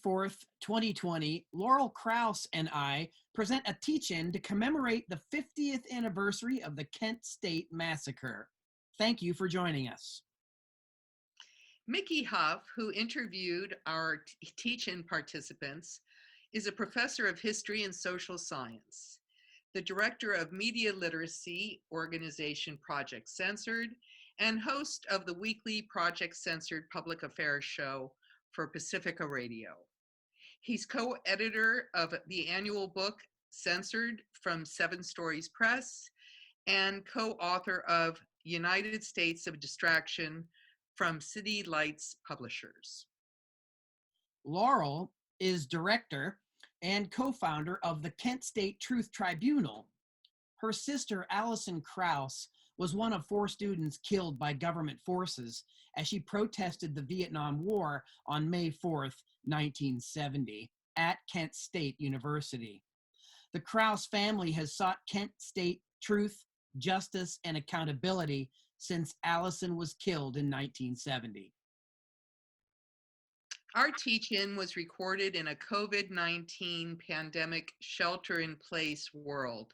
4th, 2020, Laurel Krauss and I present a teach-in to commemorate the 50th anniversary of the Kent State Massacre. Thank you for joining us. Mickey Huff, who interviewed our teach-in participants, is a professor of history and social science, the director of media literacy organization Project Censored, and host of the weekly Project Censored public affairs show for Pacifica Radio. He's co-editor of the annual book Censored from Seven Stories Press and co-author of United States of Distraction from City Lights Publishers. Laurel is director and co-founder of the Kent State Truth Tribunal. Her sister, Alison Krauss, was one of 4 students killed by government forces as she protested the Vietnam War on May 4th, 1970, at Kent State University. The Krauss family has sought Kent State truth, justice, and accountability since Alison was killed in 1970. Our teach-in was recorded in a COVID-19 pandemic shelter-in-place world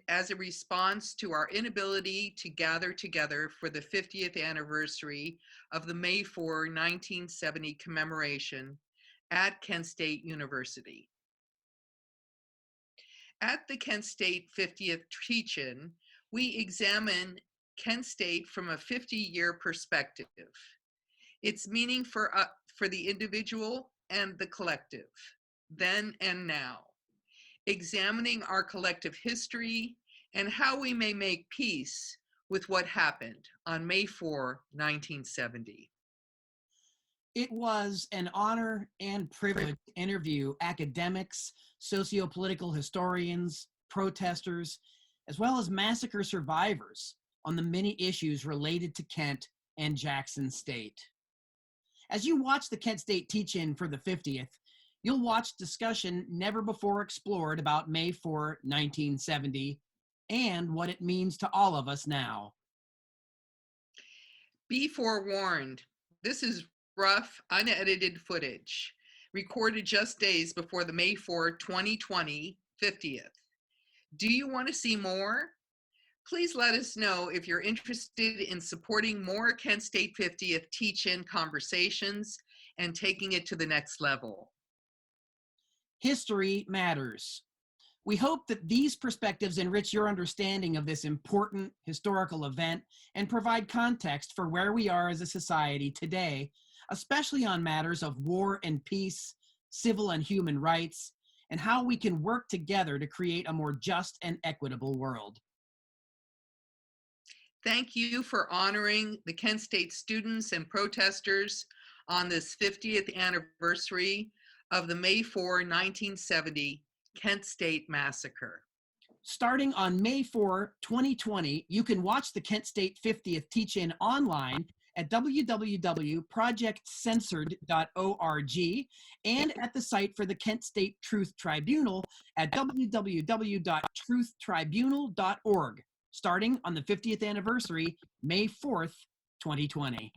as a response to our inability to gather together for the 50th anniversary of the May 4, 1970 commemoration at Kent State University. At the Kent State 50th teach-in, we examine Kent State from a 50-year perspective, its meaning for the individual and the collective, then and now, examining our collective history and how we may make peace with what happened on May 4, 1970. It was an honor and privilege to interview academics, socio-political historians, protesters, as well as massacre survivors on the many issues related to Kent and Jackson State. As you watch the Kent State teach-in for the 50th, you'll watch discussion never before explored about May 4, 1970, and what it means to all of us now. Be forewarned, this is rough, unedited footage, recorded just days before the May 4, 2020 50th. Do you want to see more? Please let us know if you're interested in supporting more Kent State 50th teach-in conversations and taking it to the next level. History matters. We hope that these perspectives enrich your understanding of this important historical event and provide context for where we are as a society today, especially on matters of war and peace, civil and human rights, and how we can work together to create a more just and equitable world. Thank you for honoring the Kent State students and protesters on this 50th anniversary of the May 4, 1970 Kent State Massacre. Starting on May 4, 2020, you can watch the Kent State 50th teach-in online at www.projectcensored.org and at the site for the Kent State Truth Tribunal at www.truthtribunal.org, starting on the 50th anniversary, May 4th, 2020.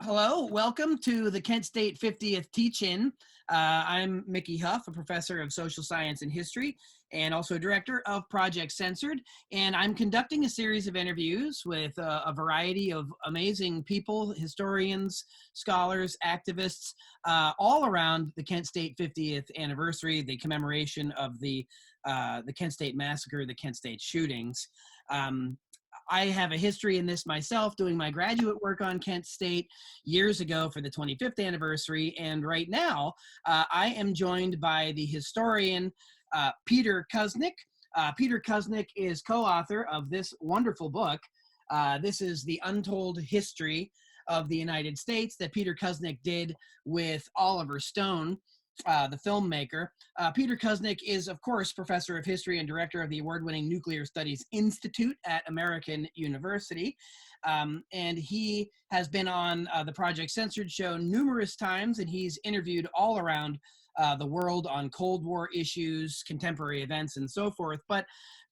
Hello, welcome to the Kent State 50th teach-in. I'm Mickey Huff, a professor of social science and history, and also director of Project Censored. And I'm conducting a series of interviews with a variety of amazing people, historians, scholars, activists, all around the Kent State 50th anniversary, the commemoration of the Kent State Massacre, the Kent State shootings. I have a history in this myself, doing my graduate work on Kent State years ago for the 25th anniversary. And right now, I am joined by the historian, Peter Kuznick. Peter Kuznick is co-author of this wonderful book. This is the Untold History of the United States that Peter Kuznick did with Oliver Stone, the filmmaker. Peter Kuznick is, of course, professor of history and director of the award-winning Nuclear Studies Institute at American University. And he has been on the Project Censored show numerous times, and he's interviewed all around the world on Cold War issues, contemporary events, and so forth. But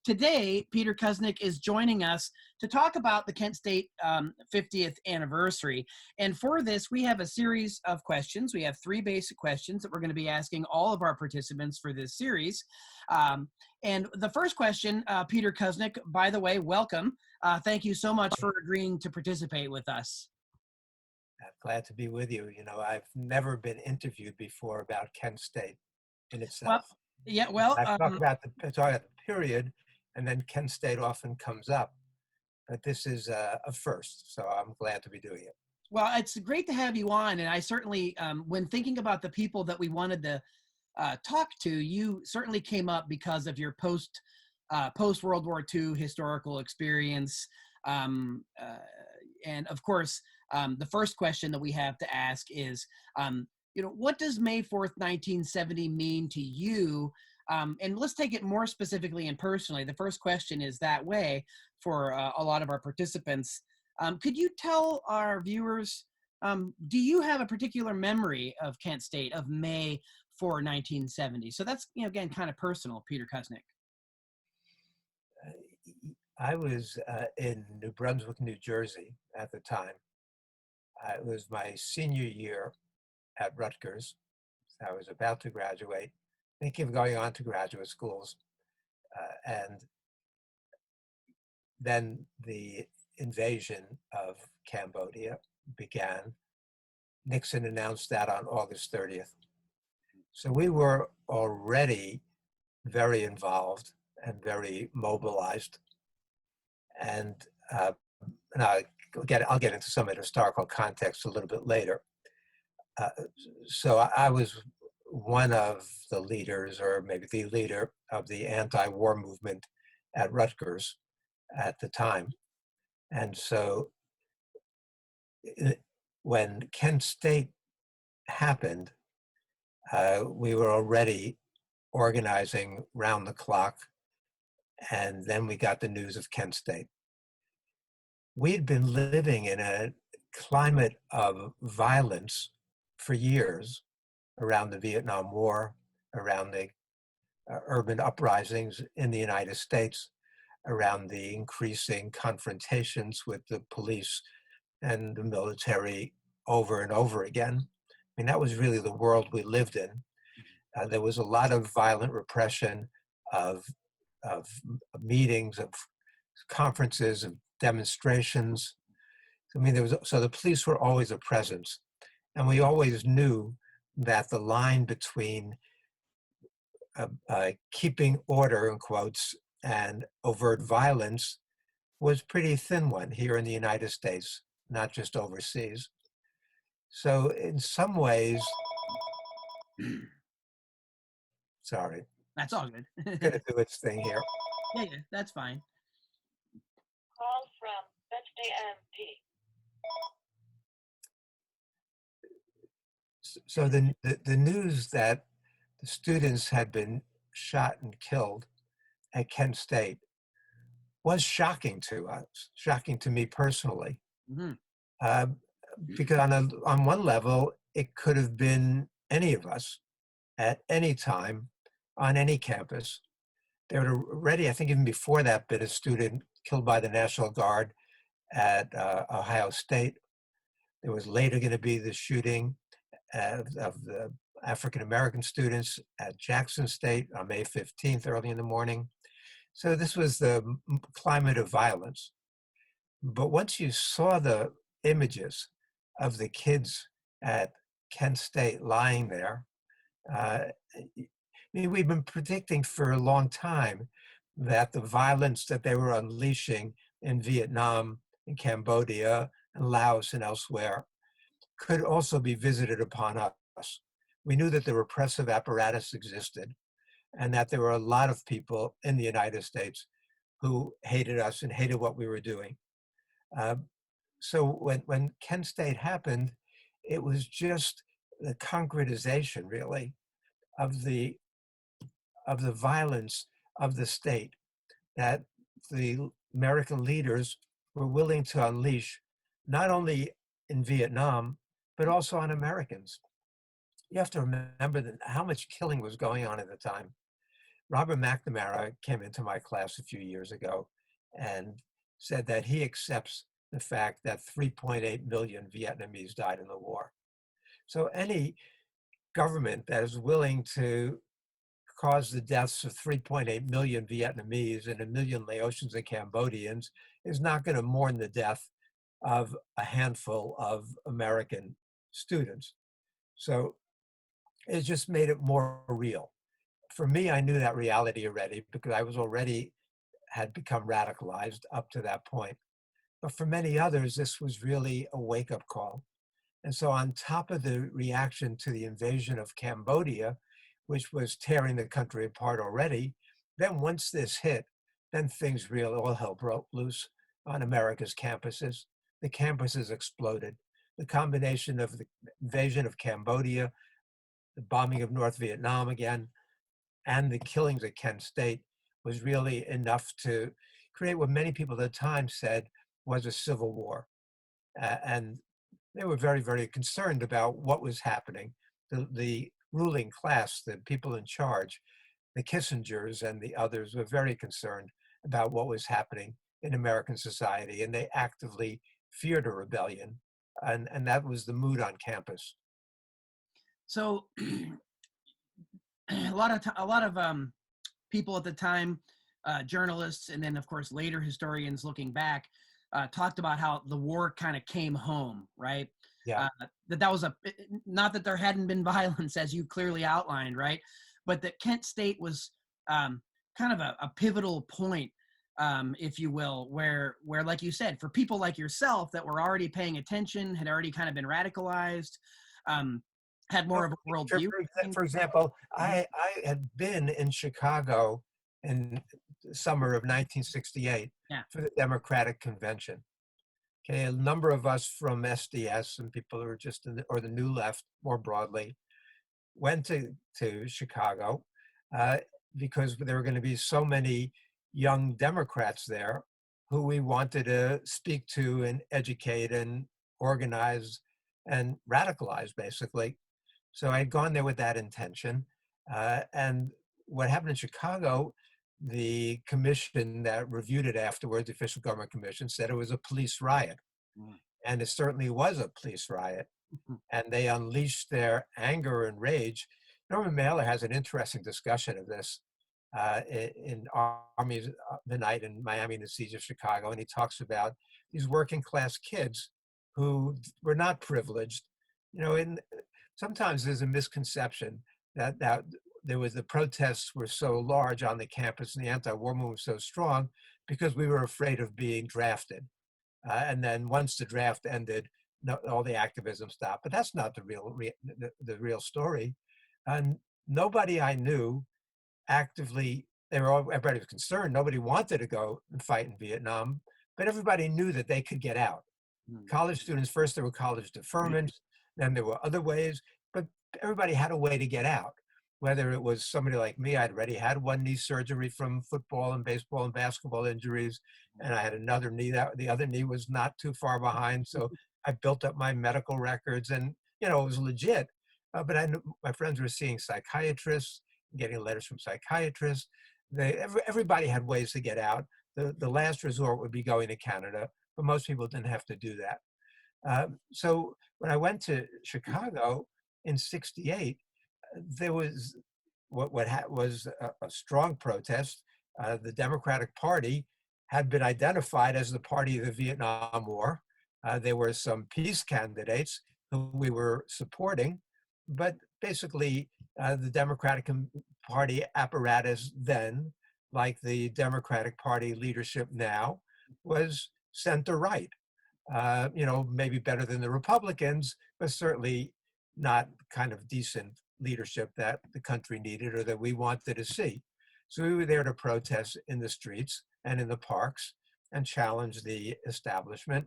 today, Peter Kuznick is joining us to talk about the Kent State 50th anniversary. And for this, we have a series of questions. We have three basic questions that we're going to be asking all of our participants for this series. And the first question, Peter Kuznick, by the way, welcome. Thank you so much for agreeing to participate with us. I'm glad to be with you. You know, I've never been interviewed before about Kent State in itself. I talk about the period, and then Kent State often comes up. But this is a first, so I'm glad to be doing it. Well, it's great to have you on, and I certainly, when thinking about the people that we wanted to talk to, you certainly came up because of your post World War II historical experience, and of course, the first question that we have to ask is, what does May 4th, 1970 mean to you? And let's take it more specifically and personally. The first question is that way for a lot of our participants. Could you tell our viewers, do you have a particular memory of Kent State, of May 4, 1970? So that's, again, kind of personal, Peter Kuznick. I was in New Brunswick, New Jersey at the time. It was my senior year at Rutgers. I was about to graduate, thinking of going on to graduate schools. And then the invasion of Cambodia began. Nixon announced that on August 30th. So we were already very involved and very mobilized. And I'll get into some of the historical context a little bit later. So I was one of the leaders, or maybe the leader, of the anti-war movement at Rutgers at the time. And so when Kent State happened, we were already organizing round the clock, and then we got the news of Kent State. We'd been living in a climate of violence for years around the Vietnam War, around the urban uprisings in the United States, around the increasing confrontations with the police and the military over and over again. I mean, that was really the world we lived in. There was a lot of violent repression of meetings, of conferences, of demonstrations. I mean, so the police were always a presence. And we always knew that the line between keeping order, in quotes, and overt violence was pretty thin one here in the United States, not just overseas. So in some ways, sorry. That's all good. It's going to do its thing here. Yeah, that's fine. Call from Bethany MP. So the news that the students had been shot and killed at Kent State was shocking to us, shocking to me personally. Mm-hmm. Because on one level, it could have been any of us at any time on any campus. There had already, I think even before that, been a student killed by the National Guard at Ohio State. There was later going to be the shooting of the African-American students at Jackson State on May 15th, early in the morning. So this was the climate of violence. But once you saw the images of the kids at Kent State lying there, I mean, we've been predicting for a long time that the violence that they were unleashing in Vietnam, in Cambodia, and Laos and elsewhere could also be visited upon us. We knew that the repressive apparatus existed and that there were a lot of people in the United States who hated us and hated what we were doing. So when Kent State happened, it was just the concretization, really, of the violence of the state that the American leaders were willing to unleash, not only in Vietnam, but also on Americans. you have to remember that how much killing was going on at the time. Robert McNamara came into my class a few years ago and said that he accepts the fact that 3.8 million Vietnamese died in the war. So any government that is willing to cause the deaths of 3.8 million Vietnamese and 1 million Laotians and Cambodians is not going to mourn the death of a handful of American students. So it just made it more real. For me, I knew that reality already because I was already had become radicalized up to that point. But for many others, this was really a wake-up call. And so on top of the reaction to the invasion of Cambodia, which was tearing the country apart already, then once this hit, then things really, all hell broke loose on America's campuses. The campuses exploded. The combination of the invasion of Cambodia, the bombing of North Vietnam again, and the killings at Kent State was really enough to create what many people at the time said was a civil war. And they were very, very concerned about what was happening. The ruling class, the people in charge, the Kissingers and the others were very concerned about what was happening in American society, and they actively feared a rebellion. And that was the mood on campus. So a lot of people at the time, journalists, and then of course later historians looking back, talked about how the war kind of came home, right? Yeah. That was not that there hadn't been violence, as you clearly outlined, right? But that Kent State was kind of a pivotal point, if you will, where, like you said, for people like yourself that were already paying attention, had already kind of been radicalized, had more of a worldview. For example, I had been in Chicago in the summer of 1968 for the Democratic Convention. Okay, a number of us from SDS and people who are just or the New Left more broadly went to Chicago because there were going to be so many young Democrats there who we wanted to speak to and educate and organize and radicalize, basically. So I'd gone there with that intention. And what happened in Chicago, the commission that reviewed it afterwards, the official government commission, said it was a police riot. And it certainly was a police riot. And they unleashed their anger and rage. Norman Mailer has an interesting discussion of this in Army of the Night in Miami and the Siege of Chicago. And he talks about these working class kids who were not privileged. You know, sometimes there's a misconception that the protests were so large on the campus and the anti-war movement was so strong because we were afraid of being drafted. And then once the draft ended, all the activism stopped. But that's not the real story. And nobody I knew actively, everybody was concerned. Nobody wanted to go and fight in Vietnam, but everybody knew that they could get out. College students, first there were college deferments, then there were other ways, but everybody had a way to get out. Whether it was somebody like me, I'd already had one knee surgery from football and baseball and basketball injuries, and I had another knee. The other knee was not too far behind, so I built up my medical records, and it was legit. But I knew my friends were seeing psychiatrists, getting letters from psychiatrists. Everybody had ways to get out. The last resort would be going to Canada, but most people didn't have to do that. So when I went to Chicago in '68, there was what was a strong protest. The Democratic Party had been identified as the party of the Vietnam War. There were some peace candidates who we were supporting, but basically the Democratic Party apparatus then, like the Democratic Party leadership now, was center-right. Maybe better than the Republicans, but certainly not kind of decent leadership that the country needed or that we wanted to see. So we were there to protest in the streets and in the parks and challenge the establishment.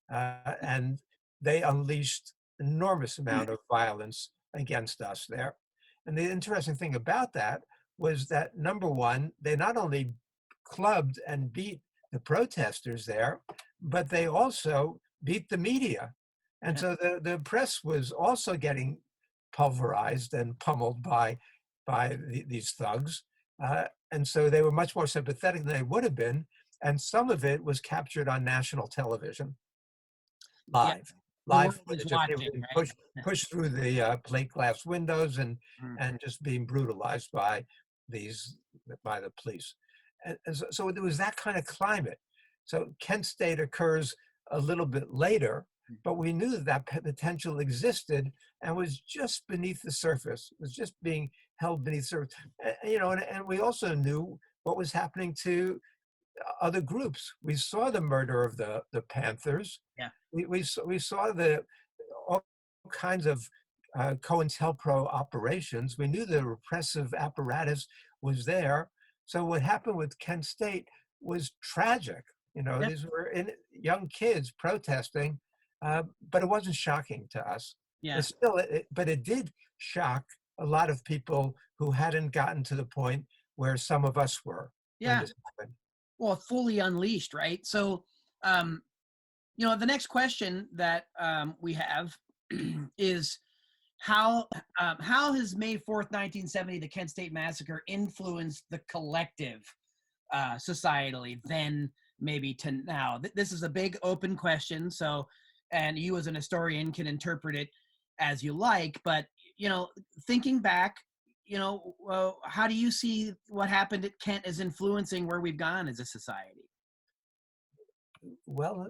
And they unleashed an enormous amount of violence against us there. And the interesting thing about that was that, number one, they not only clubbed and beat the protesters there, but they also beat the media. And so the press was also getting pulverized and pummeled by these thugs. And so they were much more sympathetic than they would have been. And some of it was captured on national television, Yeah. live, The live world is footage of people watching, being right? pushed through the plate glass windows Mm. and just being brutalized by the police. And so there was that kind of climate. So Kent State occurs a little bit later, but we knew that potential existed and was just beneath the surface. It was just being held beneath the surface. And we also knew what was happening to other groups. We saw the murder of the Panthers. Yeah. We saw all kinds of COINTELPRO operations. We knew the repressive apparatus was there. So what happened with Kent State was tragic. Yeah. These were young kids protesting, but it wasn't shocking to us. Yeah. But it did shock a lot of people who hadn't gotten to the point where some of us were when Yeah. this happened. Well, fully unleashed, right? So, the next question that we have is how has May 4th, 1970, the Kent State Massacre influenced the collective societally then maybe to now? This is a big open question. So, and you as an historian can interpret it as you like, but, thinking back, how do you see what happened at Kent as influencing where we've gone as a society? Well,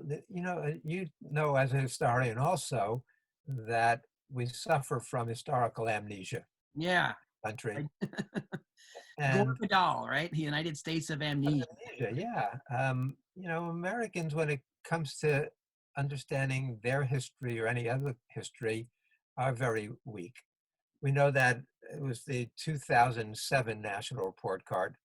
as a historian also, that we suffer from historical amnesia. Yeah. Country. Gore And Vidal, right? The United States of Amnesia. yeah. Americans, when it comes to understanding their history or any other history, are very weak. We know that it was the 2007 National Report Card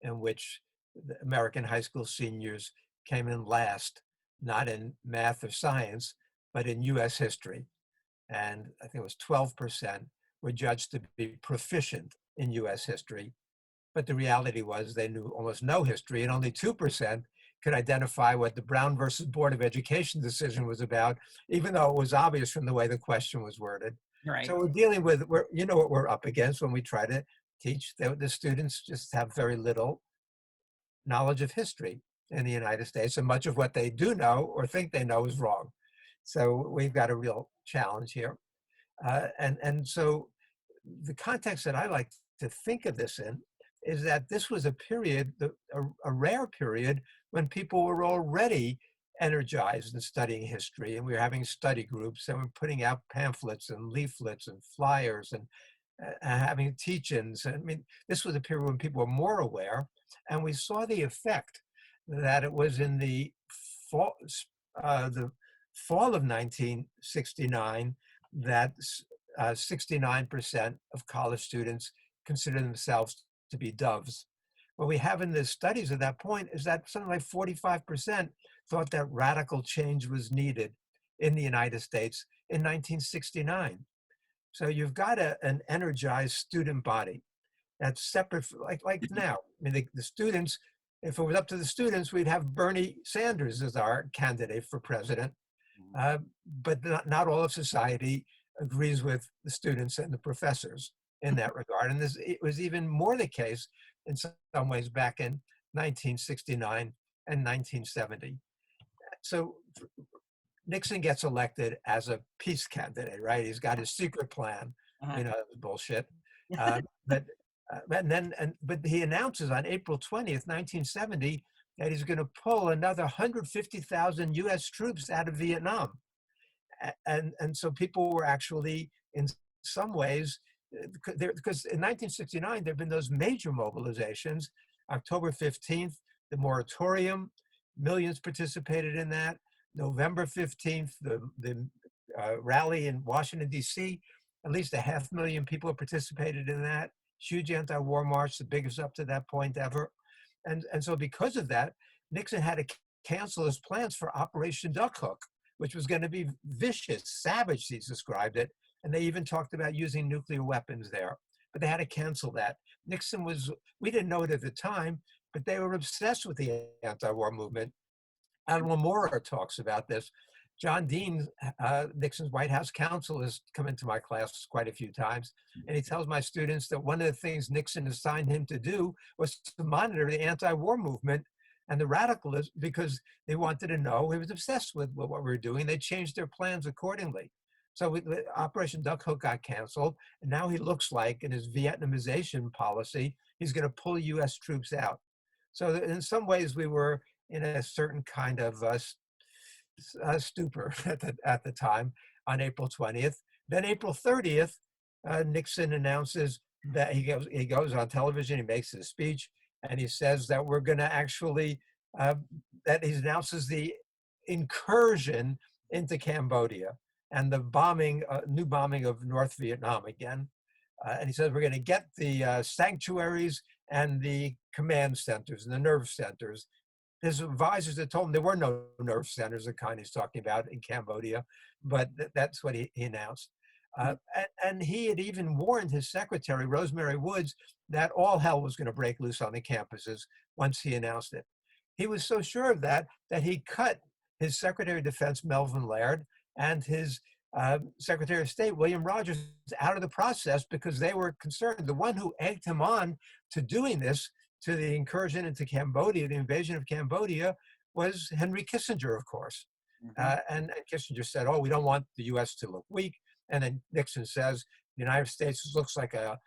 in which the American high school seniors came in last, not in math or science, but in US history. And I think it was 12% were judged to be proficient in US history. But the reality was they knew almost no history, and only 2% could identify what the Brown versus Board of Education decision was about, even though it was obvious from the way the question was worded. Right. So we're dealing with, what we're up against when we try to teach. The students just have very little knowledge of history in the United States, and much of what they do know or think they know is wrong. So we've got a real challenge here. And so the context that I like to think of this in is that this was a period, a rare period, when people were already energized in studying history, and we were having study groups, and we're putting out pamphlets and leaflets and flyers and having teach-ins. I mean, this was a period when people were more aware, and we saw the effect that it was in the fall of 1969 that 69% of college students consider themselves to be doves. What we have in the studies at that point is that something like 45% thought that radical change was needed in the United States in 1969. So you've got an energized student body that's separate, like now. I mean, the students, if it was up to the students, we'd have Bernie Sanders as our candidate for president. But not all of society agrees with the students and the professors in that regard. And it was even more the case in some ways back in 1969 and 1970. So Nixon gets elected as a peace candidate, right? He's got his secret plan. Bullshit. But he announces on April 20th, 1970, that he's going to pull another 150,000 U.S. troops out of Vietnam. And so people were actually, in some ways, because in 1969, there have been those major mobilizations. October 15th, the moratorium, millions participated in that. November 15th, the rally in Washington, D.C., at least 500,000 people participated in that. Huge anti-war march, the biggest up to that point ever. And so because of that, Nixon had to cancel his plans for Operation Duck Hook, which was going to be vicious, savage, he described it. And they even talked about using nuclear weapons there. But they had to cancel that. Nixon we didn't know it at the time, but they were obsessed with the anti-war movement. Alan Mora talks about this, John Dean, Nixon's White House counsel, has come into my class quite a few times, and he tells my students that one of the things Nixon assigned him to do was to monitor the anti-war movement and the radicalists, because they wanted to know. He was obsessed with what we were doing. They changed their plans accordingly. So Operation Duck Hook got canceled, and now he looks like, in his Vietnamization policy, he's going to pull U.S. troops out. So in some ways, we were in a certain kind of stupor at the time on April 20th. Then April 30th, Nixon announces that he goes on television, he makes his speech, and he says that we're going to actually, that he announces the incursion into Cambodia and the bombing, new bombing of North Vietnam again. And he says we're going to get the sanctuaries and the command centers and the nerve centers. His advisors had told him there were no nerve centers, the kind he's talking about, in Cambodia, but that's what he announced. And he had even warned his secretary, Rosemary Woods, that all hell was going to break loose on the campuses once he announced it. He was so sure of that he cut his Secretary of Defense, Melvin Laird, and his Secretary of State, William Rogers, out of the process because they were concerned. The one who egged him on to doing this, to the incursion into Cambodia, the invasion of Cambodia, was Henry Kissinger, of course. And Kissinger said, oh, we don't want the U.S. to look weak. And then Nixon says, the United States looks like a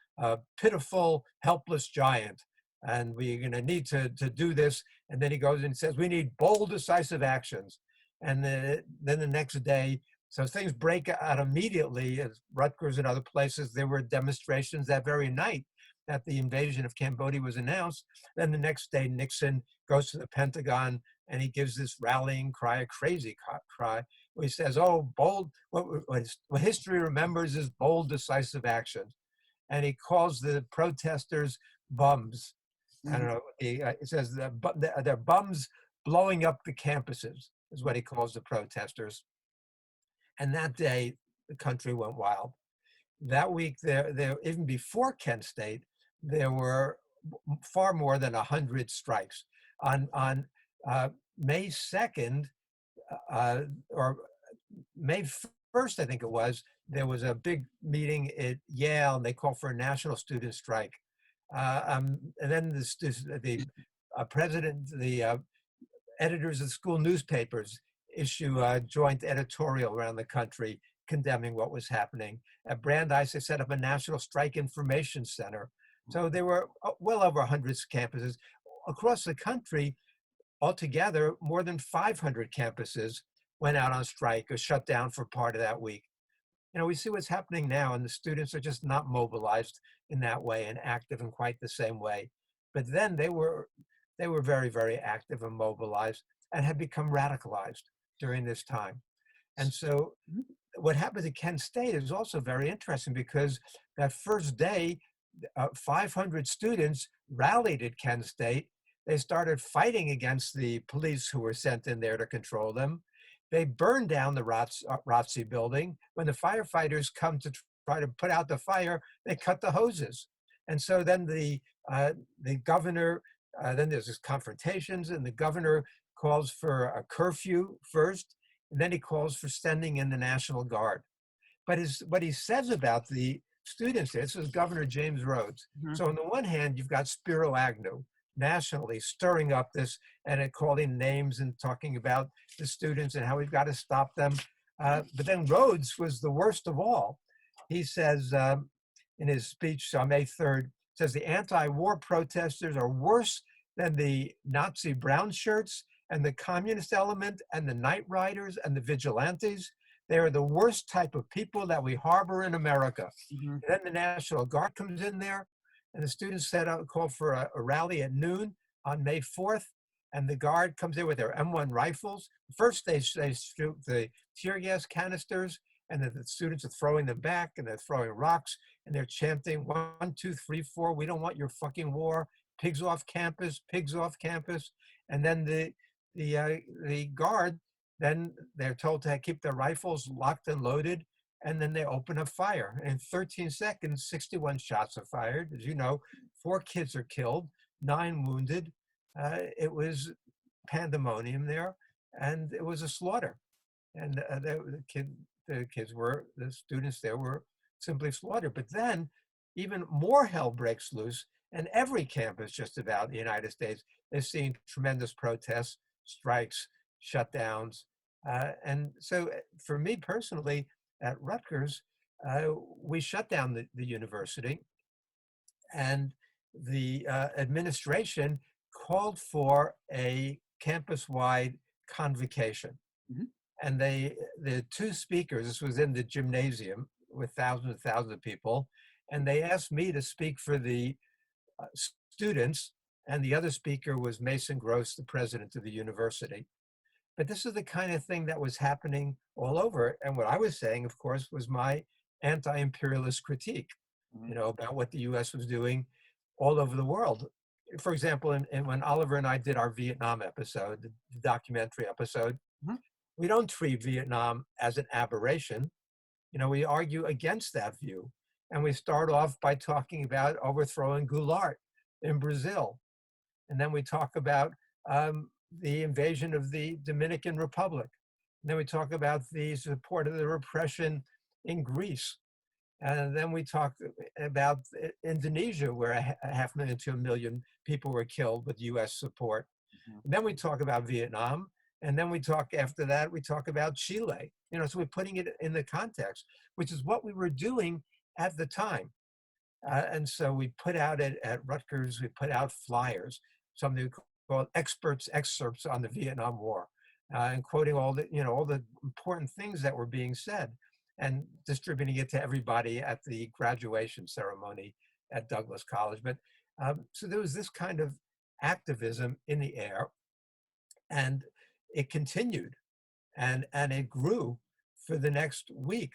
pitiful, helpless giant, and we're going to need to do this. And then he goes and says, we need bold, decisive actions. And then the next day, so things break out immediately. At Rutgers and other places, there were demonstrations that very night that the invasion of Cambodia was announced. Then the next day, Nixon goes to the Pentagon and he gives this rallying cry, a crazy cry, where he says, oh, bold, what history remembers is bold, decisive action. And he calls the protesters bums. I don't know, he says they're bums blowing up the campuses, is what he calls the protesters. And that day, the country went wild. That week, there even before Kent State, there were far more than 100 strikes. On May 2nd, or May 1st, I think it was, there was a big meeting at Yale, and they called for a national student strike. And then the president, the editors of school newspapers issue a joint editorial around the country condemning what was happening. At Brandeis, they set up a national strike information center. So there were well over 100 campuses across the country. Altogether, more than 500 campuses went out on strike or shut down for part of that week. You know, we see what's happening now, and the students are just not mobilized in that way and active in quite the same way. But then they were very, very active and mobilized and had become radicalized during this time. And so what happened at Kent State is also very interesting, because that first day, 500 students rallied at Kent State. They started fighting against the police who were sent in there to control them. They burned down the ROTC building. When the firefighters come to try to put out the fire, they cut the hoses. And so then the governor, then there's this confrontations, and the governor calls for a curfew first, and then he calls for sending in the National Guard. But what he says about the students, this is Governor James Rhodes. So on the one hand, you've got Spiro Agnew nationally stirring up this and calling names and talking about the students and how we've got to stop them. But then Rhodes was the worst of all. He says in his speech on May 3rd, says the anti-war protesters are worse than the Nazi brown shirts and the communist element and the night riders and the vigilantes. They are the worst type of people that we harbor in America. And then the National Guard comes in there, and the students called for a rally at noon on May 4th, and the Guard comes in with their M1 rifles. First, they shoot the tear gas canisters, and then the students are throwing them back, and they're throwing rocks, and they're chanting 1, 2, 3, 4. We don't want your fucking war. Pigs off campus. Pigs off campus. And then the Guard, then they're told to keep their rifles locked and loaded, and then they open up fire. In 13 seconds, 61 shots are fired. As you know, 4 kids are killed, 9 wounded. It was pandemonium there, and it was a slaughter. and the students there were simply slaughtered. But then even more hell breaks loose, and every campus just about in the United States is seeing tremendous protests, strikes, shutdowns. And so for me personally, at Rutgers, we shut down the university, and the administration called for a campus-wide convocation. Mhm. And the two speakers, this was in the gymnasium with thousands and thousands of people, and they asked me to speak for the students, and the other speaker was Mason Gross, the president of the university. But this is the kind of thing that was happening all over. And what I was saying, of course, was my anti-imperialist critique, about what the US was doing all over the world. For example, when Oliver and I did our Vietnam episode, the documentary episode, Mhm. we don't treat Vietnam as an aberration. We argue against that view. And we start off by talking about overthrowing Goulart in Brazil. And then we talk about the invasion of the Dominican Republic. And then we talk about the support of the repression in Greece. And then we talk about Indonesia, where a 500,000 to 1 million people were killed with US support. Mhm. And then we talk about Vietnam. And then after that, we talk about Chile. So we're putting it in the context, which is what we were doing at the time. And so we put out at Rutgers, we put out flyers, something called excerpts on the Vietnam War, and quoting all the important things that were being said, and distributing it to everybody at the graduation ceremony at Douglas College. But so there was this kind of activism in the air, and it continued, and it grew for the next week.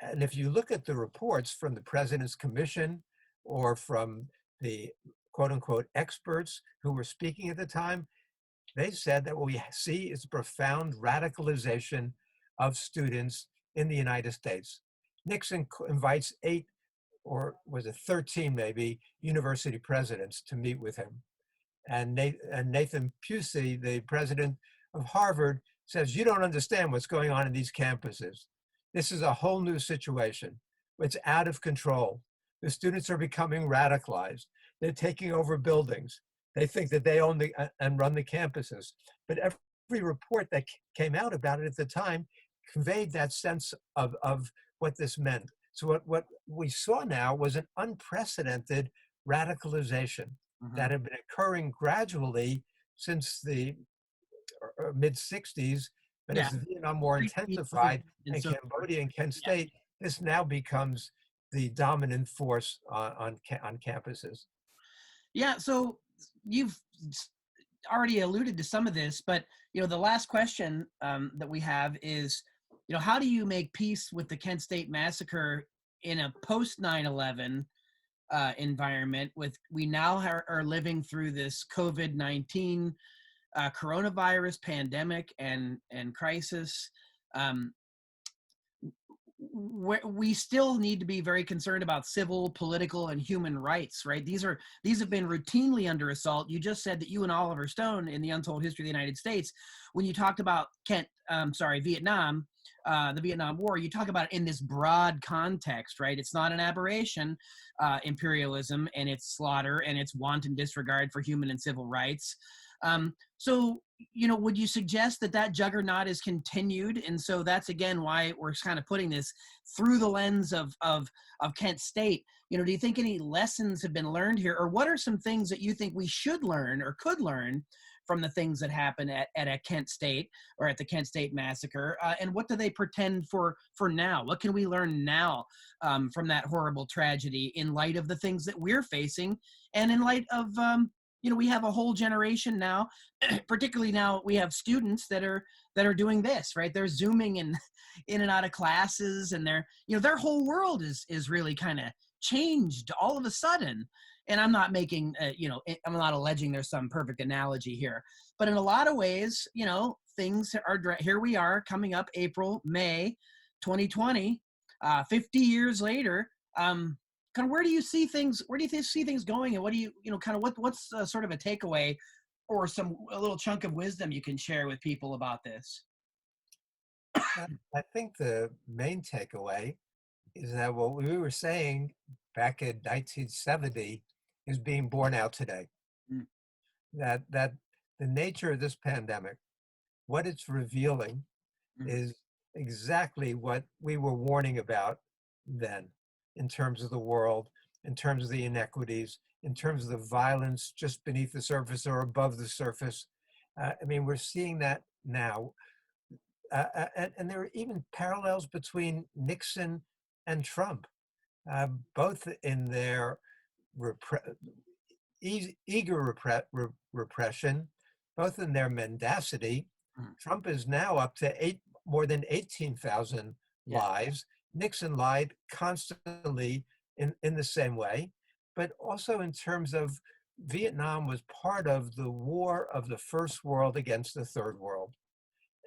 And if you look at the reports from the President's Commission or from the quote unquote experts who were speaking at the time, they said that what we see is profound radicalization of students in the United States. Nixon invites 8, or was it 13 maybe, university presidents to meet with him. And Nathan Pusey, the president of Harvard, says, "You don't understand what's going on in these campuses. This is a whole new situation. It's out of control. The students are becoming radicalized. They're taking over buildings. They think that they own and run the campuses." But every report that came out about it at the time conveyed that sense of what this meant. So what we saw now was an unprecedented radicalization that had been occurring gradually since the mid-60s. But Yeah. as the Vietnam War intensified in so Cambodia and Kent State, this now becomes the dominant force on campuses. Yeah, so you've already alluded to some of this, but the last question that we have is, how do you make peace with the Kent State massacre in a post 9/11 environment? We now are living through this COVID-19 coronavirus pandemic and crisis. We still need to be very concerned about civil, political, and human rights, right? These have been routinely under assault. You just said that you and Oliver Stone in the Untold History of the United States, when you talked about Vietnam, the Vietnam War, you talk about it in this broad context, right? It's not an aberration, imperialism and its slaughter and its wanton disregard for human and civil rights. So, would you suggest that juggernaut is continued? And so that's, again, why we're kind of putting this through the lens of Kent State. Do you think any lessons have been learned here? Or what are some things that you think we should learn or could learn from the things that happened at Kent State or at the Kent State massacre? And what do they pretend for now? What can we learn now from that horrible tragedy in light of the things that we're facing and in light of we have a whole generation now, particularly now we have students that are doing this, right? They're Zooming in and out of classes, and their whole world is really kind of changed all of a sudden. And I'm not making, I'm not alleging there's some perfect analogy here, but in a lot of ways, things are, here we are coming up April, May, 2020, 50 years later. Kind of where do you see things going, and what do you what's sort of a takeaway or a little chunk of wisdom you can share with people about this? I think the main takeaway is that what we were saying back in 1970 is being borne out today. Mm. That the nature of this pandemic, what it's revealing, Mm. is exactly what we were warning about then, in terms of the world, in terms of the inequities, in terms of the violence just beneath the surface or above the surface. I mean, we're seeing that now. And there are even parallels between Nixon and Trump, both in their repre- eager repression, both in their mendacity. Mm. Trump is now up to more than 18,000 Yeah. lives. Nixon lied constantly in the same way, but also in terms of Vietnam was part of the war of the first world against the third world.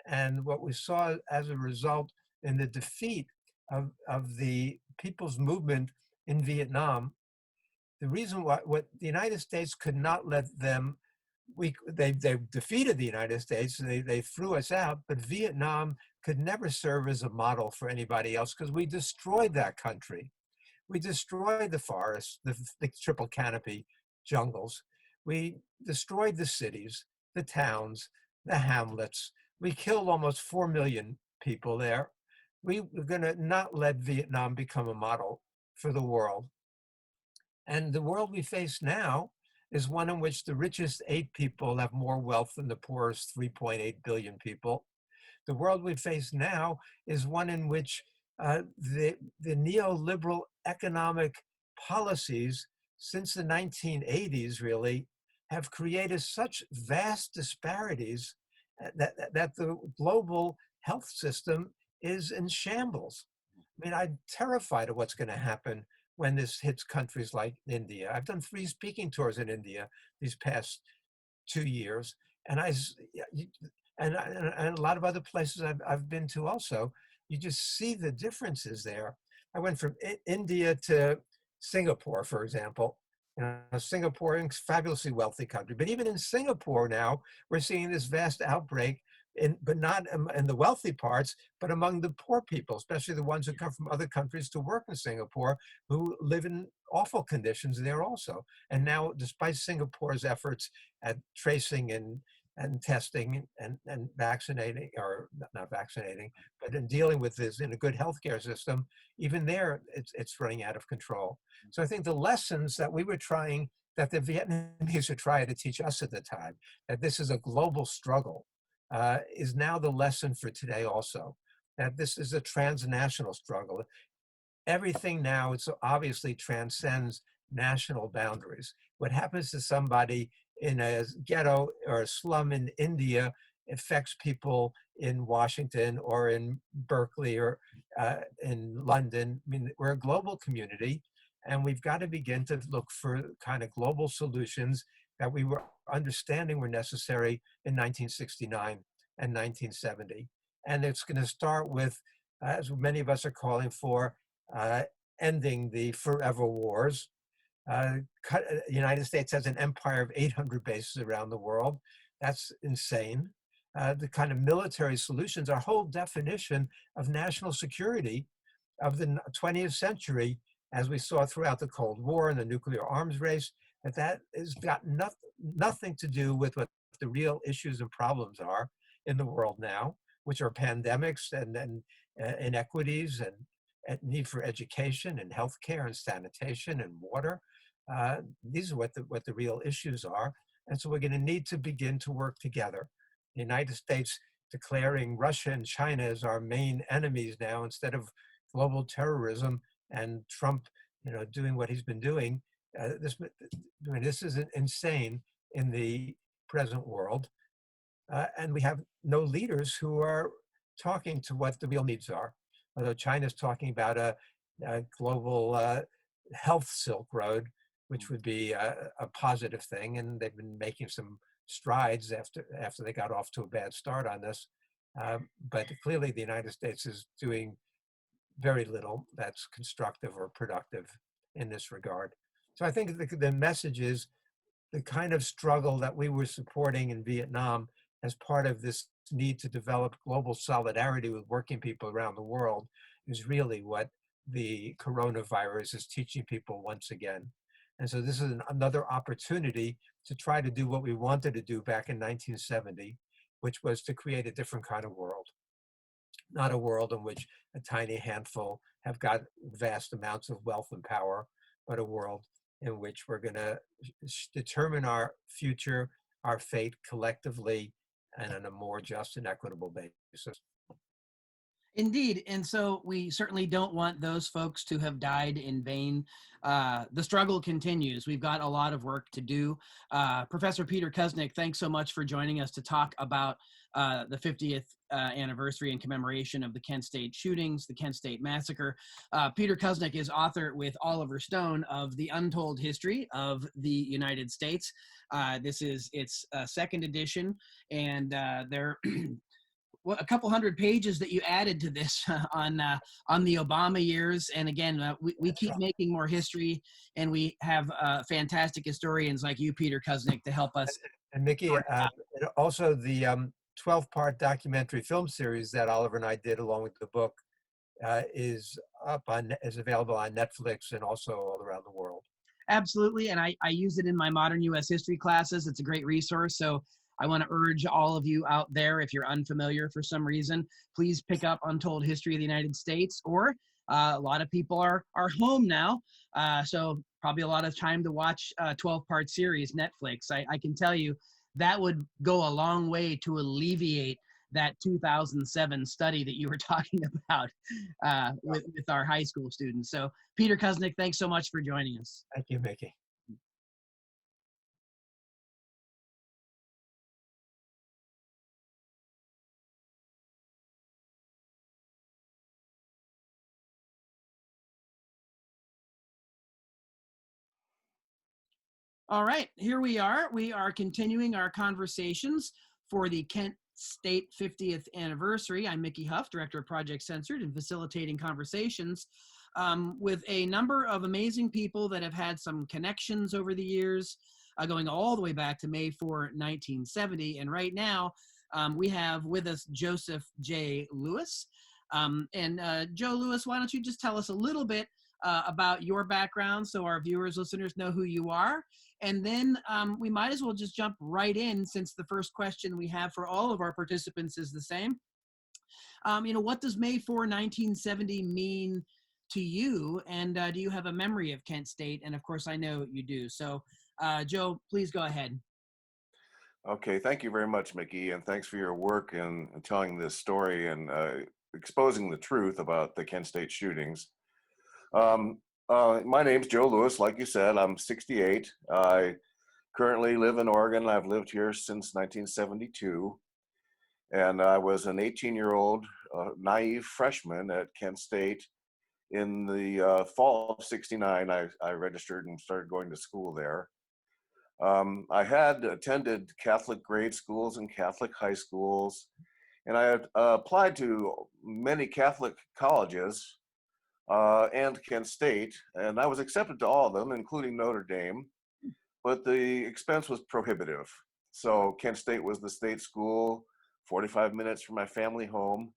And what we saw as a result in the defeat of the people's movement in Vietnam, the reason why what the United States could not let them, they defeated the United States, they threw us out, but Vietnam could never serve as a model for anybody else because we destroyed that country. We destroyed the forests, the triple canopy jungles. We destroyed the cities, the towns, the hamlets. We killed almost 4 million people there. We were going to not let Vietnam become a model for the world. And the world we face now is one in which the richest 8 people have more wealth than the poorest 3.8 billion people. The world we face now is one in which the neoliberal economic policies since the 1980s really have created such vast disparities that the global health system is in shambles. I mean, I'm terrified of what's going to happen when this hits countries like India. I've done 3 speaking tours in India these past 2 years, and and a lot of other places I've been to also. You just see the differences there. I went from India to Singapore, for example. You know, Singapore is a fabulously wealthy country, but even in Singapore now, we're seeing this vast outbreak, but not in the wealthy parts, but among the poor people, especially the ones who come from other countries to work in Singapore, who live in awful conditions there also. And now, despite Singapore's efforts at tracing and testing and vaccinating, or not vaccinating, but in dealing with this in a good healthcare system, even there, it's running out of control. So I think the lessons that we were trying, that the Vietnamese were trying to teach us at the time, that this is a global struggle, is now the lesson for today also, that this is a transnational struggle. Everything now, it's obviously transcends national boundaries. What happens to somebody in a ghetto or a slum in India affects people in Washington or in Berkeley or in London. I mean, we're a global community, and we've got to begin to look for kind of global solutions that we were understanding were necessary in 1969 and 1970. And it's going to start with, as many of us are calling for, ending the forever wars. The United States has an empire of 800 bases around the world. That's insane. The kind of military solutions, our whole definition of national security of the 20th century, as we saw throughout the Cold War and the nuclear arms race, that has got nothing to do with what the real issues and problems are in the world now, which are pandemics and inequities and need for education and healthcare and sanitation and water. These are what the real issues are. And so we're going to need to begin to work together. The United States declaring Russia and China as our main enemies now instead of global terrorism, and Trump, doing what he's been doing. This is insane in the present world. And we have no leaders who are talking to what the real needs are. Although China's talking about a global health Silk Road, which would be a positive thing, and they've been making some strides after they got off to a bad start on this. But clearly, the United States is doing very little that's constructive or productive in this regard. So I think the message is the kind of struggle that we were supporting in Vietnam as part of this need to develop global solidarity with working people around the world is really what the coronavirus is teaching people once again. And so this is another opportunity to try to do what we wanted to do back in 1970, which was to create a different kind of world. Not a world in which a tiny handful have got vast amounts of wealth and power, but a world in which we're going to determine our future, our fate collectively, and on a more just and equitable basis. Indeed. And so we certainly don't want those folks to have died in vain. The struggle continues. We've got a lot of work to do. Professor Peter Kuznick, thanks so much for joining us to talk about the 50th anniversary and commemoration of the Kent State shootings, the Kent State Massacre. Peter Kuznick is author with Oliver Stone of The Untold History of the United States. This is its second edition, and there a couple hundred pages that you added to this on the Obama years. And again, we keep making more history, and we have fantastic historians like you, Peter Kuznick, to help us. And Mickey, and also the 12-part documentary film series that Oliver and I did along with the book is available on Netflix and also all around the world. Absolutely, and I use it in my modern U.S. history classes. It's a great resource. So I want to urge all of you out there, if you're unfamiliar for some reason, please pick up Untold History of the United States. Or a lot of people are home now, so probably a lot of time to watch a 12-part series, Netflix. I can tell you that would go a long way to alleviate that 2007 study that you were talking about with our high school students. So Peter Kuznick, thanks so much for joining us. Thank you, Mickey. All right, here we are. We are continuing our conversations for the Kent State 50th anniversary. I'm Mickey Huff, Director of Project Censored, and facilitating conversations with a number of amazing people that have had some connections over the years, going all the way back to May 4, 1970. And right now, we have with us Joseph J. Lewis. Joe Lewis, why don't you just tell us a little bit about your background so our viewers, listeners know who you are. And then we might as well just jump right in, since the first question we have for all of our participants is the same. What does May 4, 1970 mean to you? And do you have a memory of Kent State? And of course, I know you do. So Joe, please go ahead. Okay, thank you very much, Mickey, and thanks for your work in telling this story and exposing the truth about the Kent State shootings. My name's Joe Lewis. Like you said, I'm 68. I currently live in Oregon. I've lived here since 1972. And I was an 18-year-old naive freshman at Kent State. In the fall of '69, I registered and started going to school there. I had attended Catholic grade schools and Catholic high schools, and I had applied to many Catholic colleges and Kent State, and I was accepted to all of them, including Notre Dame, but the expense was prohibitive. So Kent State was the state school, 45 minutes from my family home,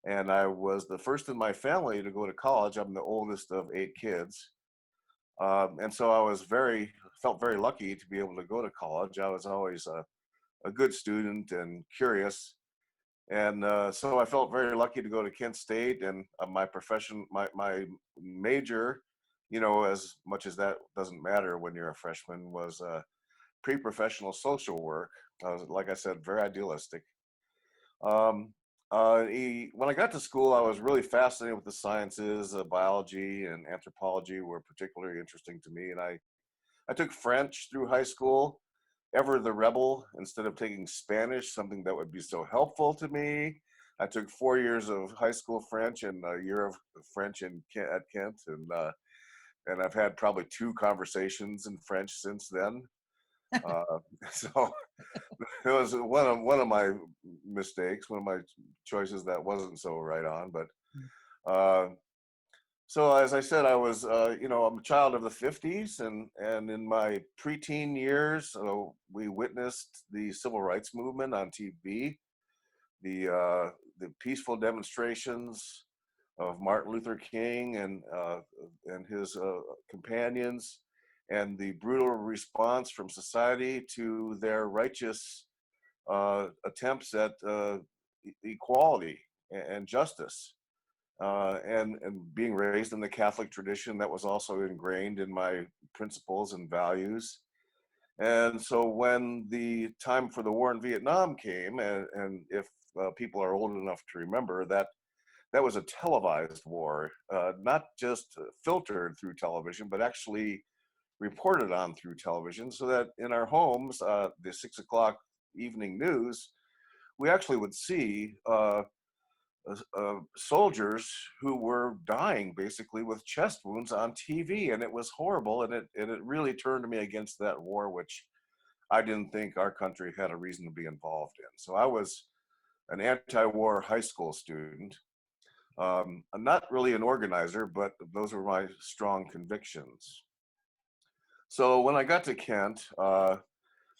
and I was the first in my family to go to college. I'm the oldest of 8 kids, and so I was felt very lucky to be able to go to college. I was always a good student and curious. And so I felt very lucky to go to Kent State, and my profession, my major, as much as that doesn't matter when you're a freshman, was pre-professional social work. I was, like I said, very idealistic. When I got to school, I was really fascinated with the sciences. Biology and anthropology were particularly interesting to me, and I took French through high school. Ever the rebel, instead of taking Spanish, something that would be so helpful to me. I took 4 years of high school French and a year of French at Kent, and I've had probably 2 conversations in French since then. So it was one of my mistakes, one of my choices that wasn't so right on. But So as I said, I was, I'm a child of the 50s, and in my preteen years, we witnessed the civil rights movement on TV, the peaceful demonstrations of Martin Luther King and his companions, and the brutal response from society to their righteous attempts at equality and justice. And being raised in the Catholic tradition, that was also ingrained in my principles and values. And so when the time for the war in Vietnam came, and if people are old enough to remember that, that was a televised war, not just filtered through television, but actually reported on through television, so that in our homes, the 6 o'clock evening news, we actually would see soldiers who were dying basically with chest wounds on TV, and it was horrible, and it really turned me against that war, which I didn't think our country had a reason to be involved in. So I was an anti-war high school student. I'm not really an organizer, but those were my strong convictions. So when I got to Kent,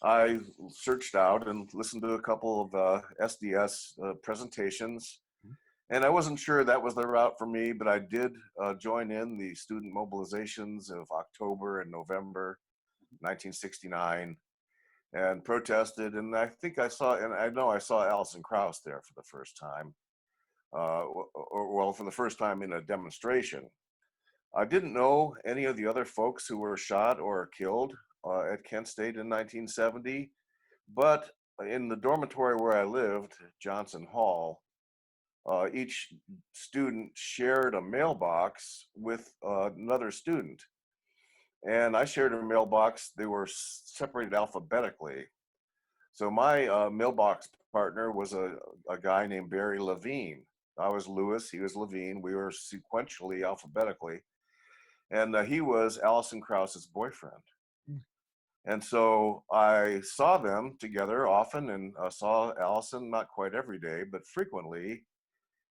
I searched out and listened to a couple of SDS presentations. And I wasn't sure that was the route for me, but I did join in the student mobilizations of October and November 1969 and protested. And I think I saw, and I know I saw Alison Krauss there for the first time, for the first time in a demonstration. I didn't know any of the other folks who were shot or killed at Kent State in 1970, but in the dormitory where I lived, Johnson Hall, each student shared a mailbox with another student. And I shared a mailbox. They were separated alphabetically. So my mailbox partner was a guy named Barry Levine. I was Lewis, he was Levine. We were sequentially, alphabetically. And he was Alison Krauss's boyfriend. And so I saw them together often, and saw Alison not quite every day, but frequently.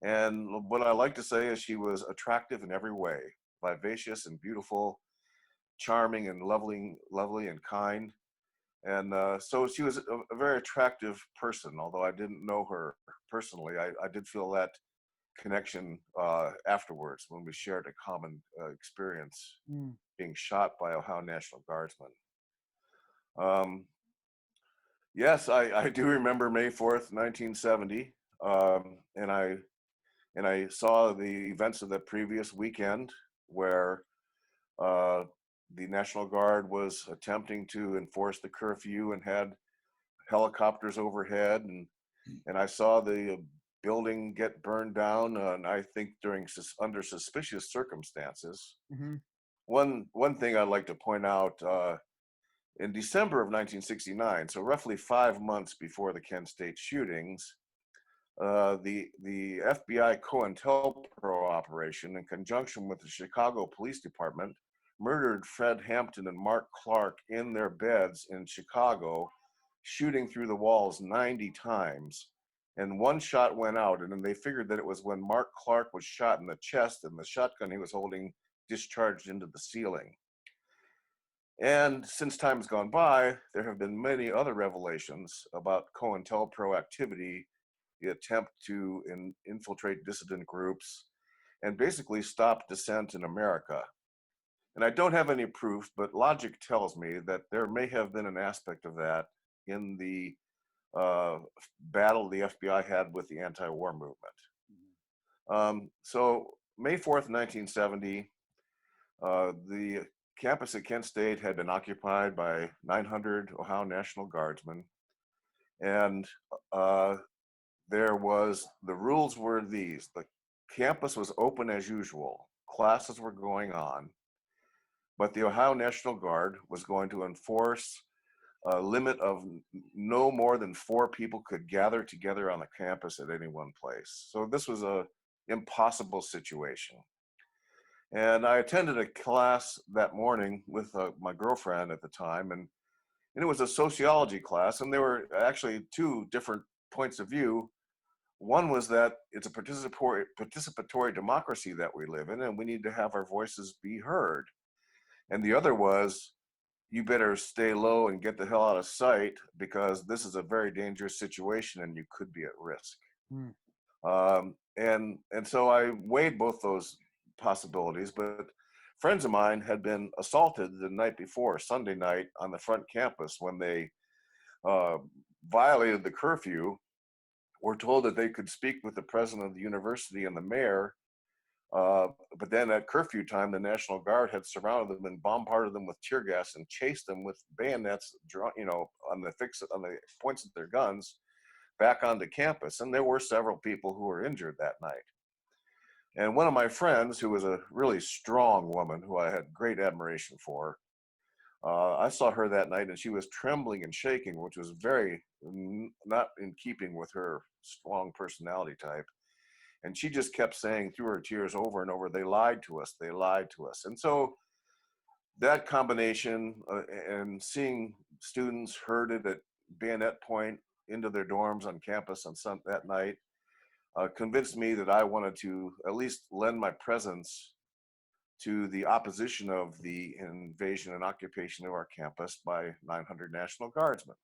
And what I like to say is she was attractive in every way, vivacious and beautiful, charming and lovely and kind. And so she was a very attractive person, although I didn't know her personally. I did feel that connection afterwards when we shared a common experience being shot by Ohio National Guardsmen. Yes, I do remember May 4th, 1970, and I saw the events of the previous weekend where the National Guard was attempting to enforce the curfew and had helicopters overhead, and I saw the building get burned down, and I think under suspicious circumstances. Mm-hmm. One thing I'd like to point out, in December of 1969, so roughly 5 months before the Kent State shootings, the FBI COINTELPRO operation, in conjunction with the Chicago Police Department, murdered Fred Hampton and Mark Clark in their beds in Chicago, shooting through the walls 90 times. And one shot went out, and then they figured that it was when Mark Clark was shot in the chest and the shotgun he was holding discharged into the ceiling. And since time has gone by, there have been many other revelations about COINTELPRO activity, the attempt to infiltrate dissident groups, and basically stop dissent in America. And I don't have any proof, but logic tells me that there may have been an aspect of that in the battle the FBI had with the anti-war movement. So May 4th, 1970, the campus at Kent State had been occupied by 900 Ohio National Guardsmen. And the rules were these: the campus was open as usual, classes were going on, but the Ohio National Guard was going to enforce a limit of no more than 4 people could gather together on the campus at any one place. So this was an impossible situation. And I attended a class that morning with my girlfriend at the time, and it was a sociology class, and there were actually 2 different points of view. One was that it's a participatory democracy that we live in, and we need to have our voices be heard. And the other was, you better stay low and get the hell out of sight, because this is a very dangerous situation and you could be at risk. Mm. And so I weighed both those possibilities, but friends of mine had been assaulted the night before, Sunday night, on the front campus when they violated the curfew, were told that they could speak with the president of the university and the mayor. But then at curfew time, the National Guard had surrounded them and bombarded them with tear gas and chased them with bayonets, on the points of their guns back onto campus. And there were several people who were injured that night. And one of my friends, who was a really strong woman who I had great admiration for, I saw her that night and she was trembling and shaking, which was very not in keeping with her strong personality type. And she just kept saying through her tears over and over, they lied to us, they lied to us. And so that combination and seeing students herded at bayonet point into their dorms on campus on that night convinced me that I wanted to at least lend my presence to the opposition of the invasion and occupation of our campus by 900 National Guardsmen.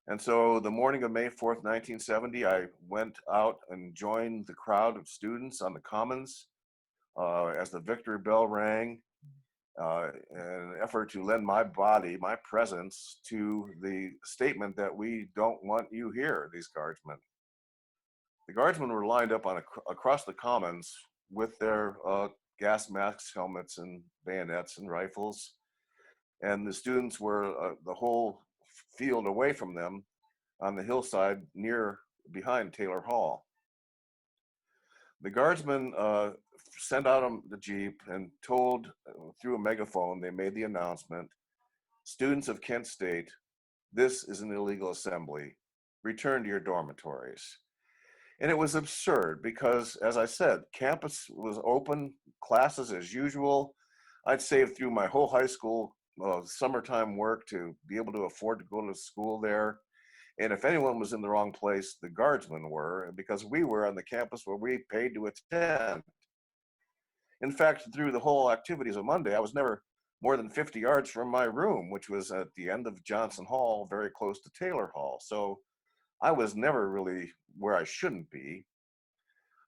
And so the morning of May 4th, 1970, I went out and joined the crowd of students on the Commons as the victory bell rang, in an effort to lend my body, my presence, to the statement that we don't want you here, these guardsmen. The guardsmen were lined up across the Commons with their gas masks, helmets, and bayonets and rifles. And the students were the whole field away from them on the hillside behind Taylor Hall. The guardsmen sent out the Jeep and told, through a megaphone, they made the announcement, students of Kent State, this is an illegal assembly. Return to your dormitories. And it was absurd because, as I said, campus was open, classes as usual. I'd saved through my whole high school summertime work to be able to afford to go to school there. And if anyone was in the wrong place, the guardsmen were, because we were on the campus where we paid to attend. In fact, through the whole activities of Monday, I was never more than 50 yards from my room, which was at the end of Johnson Hall, very close to Taylor Hall. So I was never really where I shouldn't be.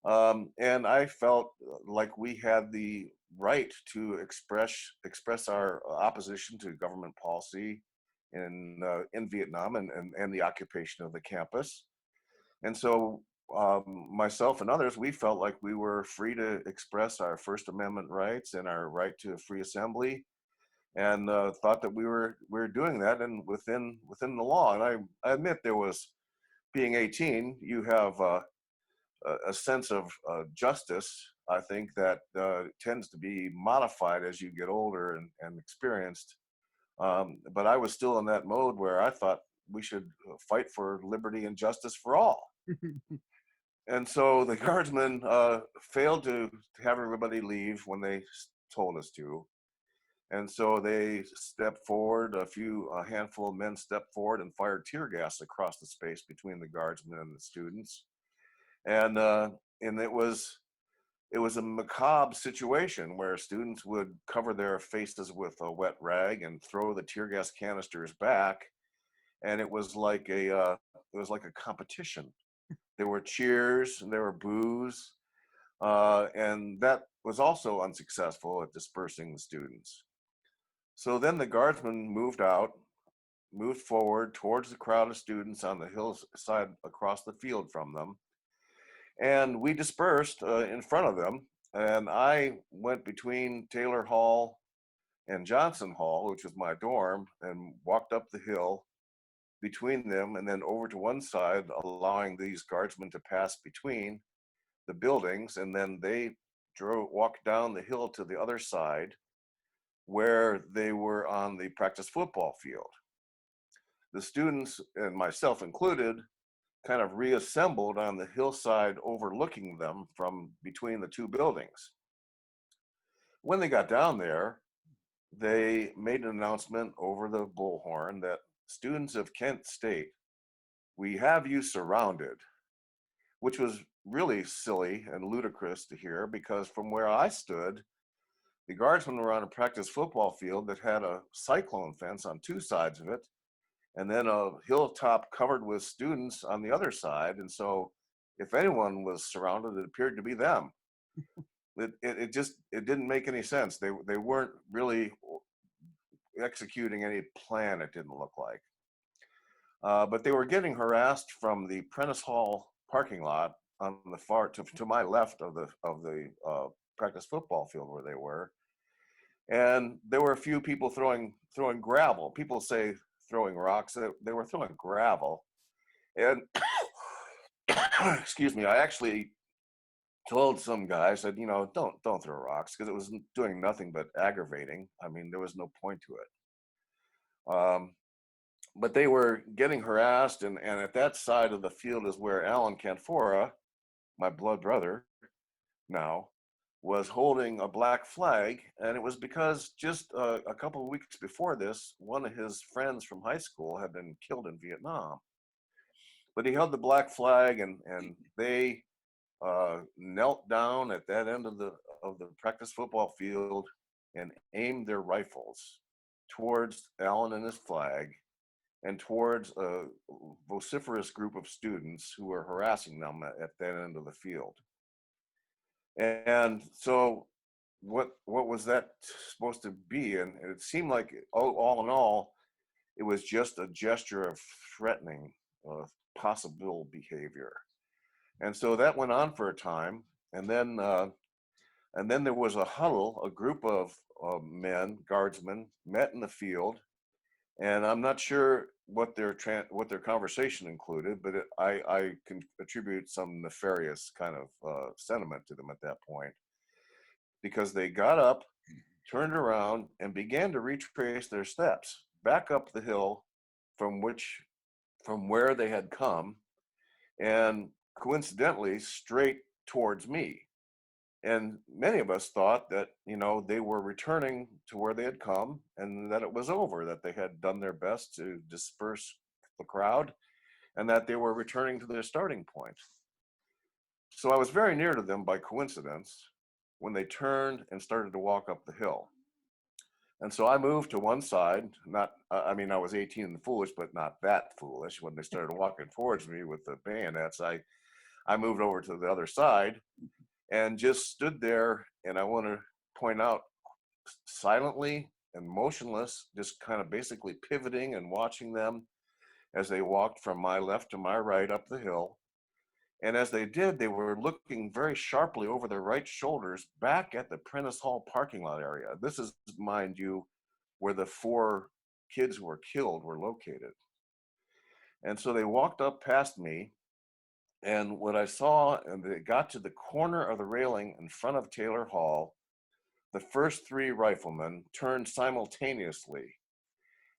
And I felt like we had the right to express our opposition to government policy in Vietnam and the occupation of the campus. And so myself and others, we felt like we were free to express our First Amendment rights and our right to free assembly, and thought that we were doing that and within the law. And I admit there was, being 18, you have a sense of justice, I think, that tends to be modified as you get older and experienced. But I was still in that mode where I thought we should fight for liberty and justice for all. And so the guardsmen failed to have everybody leave when they told us to. And so they stepped forward, a handful of men stepped forward and fired tear gas across the space between the guardsmen and the students. And it was a macabre situation where students would cover their faces with a wet rag and throw the tear gas canisters back. And it was like a competition. There were cheers and there were boos. And that was also unsuccessful at dispersing the students. So then the guardsmen moved forward towards the crowd of students on the hillside across the field from them. And we dispersed in front of them. And I went between Taylor Hall and Johnson Hall, which was my dorm, and walked up the hill between them and then over to one side, allowing these guardsmen to pass between the buildings. And then they walked down the hill to the other side, where they were on the practice football field. The students, and myself included, kind of reassembled on the hillside overlooking them from between the two buildings. When they got down there, they made an announcement over the bullhorn that students of Kent State, we have you surrounded. which was really silly and ludicrous to hear, because from where I stood, the guardsmen were on a practice football field that had a cyclone fence on two sides of it, and then a hilltop covered with students on the other side. And so if anyone was surrounded, it appeared to be them. It didn't make any sense. They weren't really executing any plan, it didn't look like. But they were getting harassed from the Prentice Hall parking lot on the far to my left of the practice football field where they were. And there were a few people throwing gravel. People say throwing rocks. They were throwing gravel. And excuse me, I actually told some guy, I said, don't throw rocks, because it was doing nothing but aggravating. I mean, there was no point to it. But they were getting harassed, and at that side of the field is where Alan Canfora, my blood brother now, was holding a black flag. And it was because just a couple of weeks before this, one of his friends from high school had been killed in Vietnam. But he held the black flag, and they knelt down at that end of the practice football field and aimed their rifles towards Alan and his flag, and towards a vociferous group of students who were harassing them at that end of the field. And so what was that supposed to be? And it seemed like, all in all, it was just a gesture of threatening possible behavior. And so that went on for a time. And then there was a huddle. A group of men, guardsmen, met in the field. And I'm not sure what their conversation included, but I can attribute some nefarious kind of sentiment to them at that point, because they got up, turned around, and began to retrace their steps back up the hill from where they had come, and coincidentally straight towards me. And many of us thought that, they were returning to where they had come, and that it was over, that they had done their best to disperse the crowd, and that they were returning to their starting point. So I was very near to them by coincidence when they turned and started to walk up the hill. And so I moved to one side. I was 18 and foolish, but not that foolish. When they started walking towards me with the bayonets, I moved over to the other side and just stood there. And I want to point out, silently and motionless, just kind of basically pivoting and watching them as they walked from my left to my right up the hill. And as they did, they were looking very sharply over their right shoulders back at the Prentice Hall parking lot area. This is, mind you, where the 4 kids who were killed were located. And so they walked up past me, and what I saw, and they got to the corner of the railing in front of Taylor Hall, the first 3 riflemen turned simultaneously.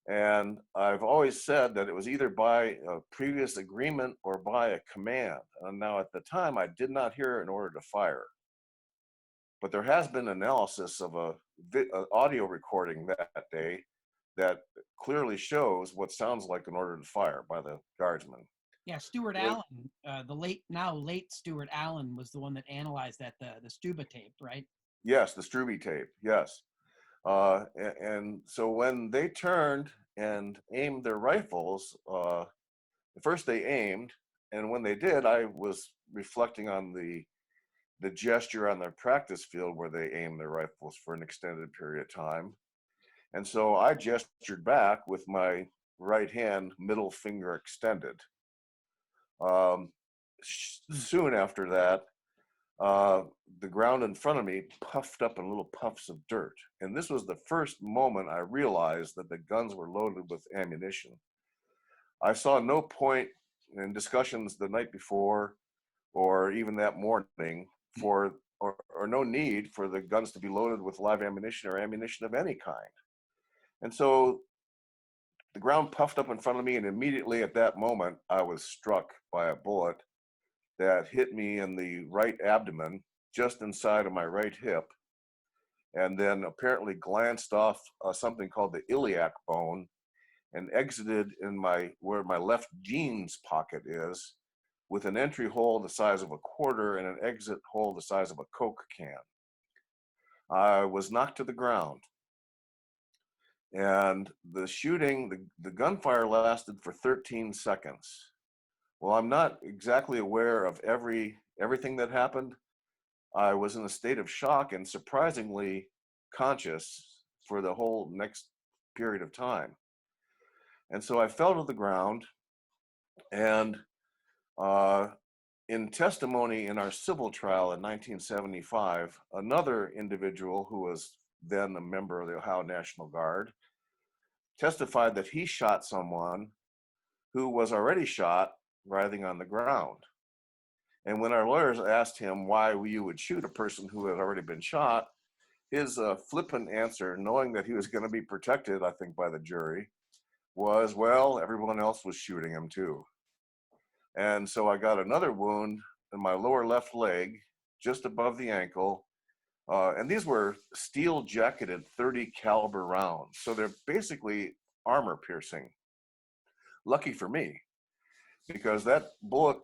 And I've always said that it was either by a previous agreement or by a command. And now at the time, I did not hear an order to fire. But there has been analysis of an audio recording that day that clearly shows what sounds like an order to fire by the guardsmen. Yeah, Stuart Allen, the late Stuart Allen, was the one that analyzed that, the Stuba tape, right? Yes, the Struby tape, yes. And so when they turned and aimed their rifles, first they aimed, and when they did, I was reflecting on the gesture on their practice field where they aimed their rifles for an extended period of time. And so I gestured back with my right hand, middle finger extended. Soon after that, the ground in front of me puffed up in little puffs of dirt. And this was the first moment I realized that the guns were loaded with ammunition. I saw no point in discussions the night before or even that morning or no need for the guns to be loaded with live ammunition or ammunition of any kind. And so the ground puffed up in front of me, and immediately at that moment, I was struck by a bullet that hit me in the right abdomen, just inside of my right hip, and then apparently glanced off something called the iliac bone and exited in where my left jeans pocket is, with an entry hole the size of a quarter and an exit hole the size of a Coke can. I was knocked to the ground. And the shooting, the gunfire lasted for 13 seconds. Well, I'm not exactly aware of everything that happened. I was in a state of shock and surprisingly conscious for the whole next period of time. And so I fell to the ground, and in testimony in our civil trial in 1975, another individual who was then a member of the Ohio National Guard testified that he shot someone who was already shot writhing on the ground. And when our lawyers asked him why you would shoot a person who had already been shot, his flippant answer, knowing that he was going to be protected, I think, by the jury, was, well, everyone else was shooting him too. And so I got another wound in my lower left leg, just above the ankle. And these were steel jacketed 30 caliber rounds. So they're basically armor piercing. Lucky for me, because that bullet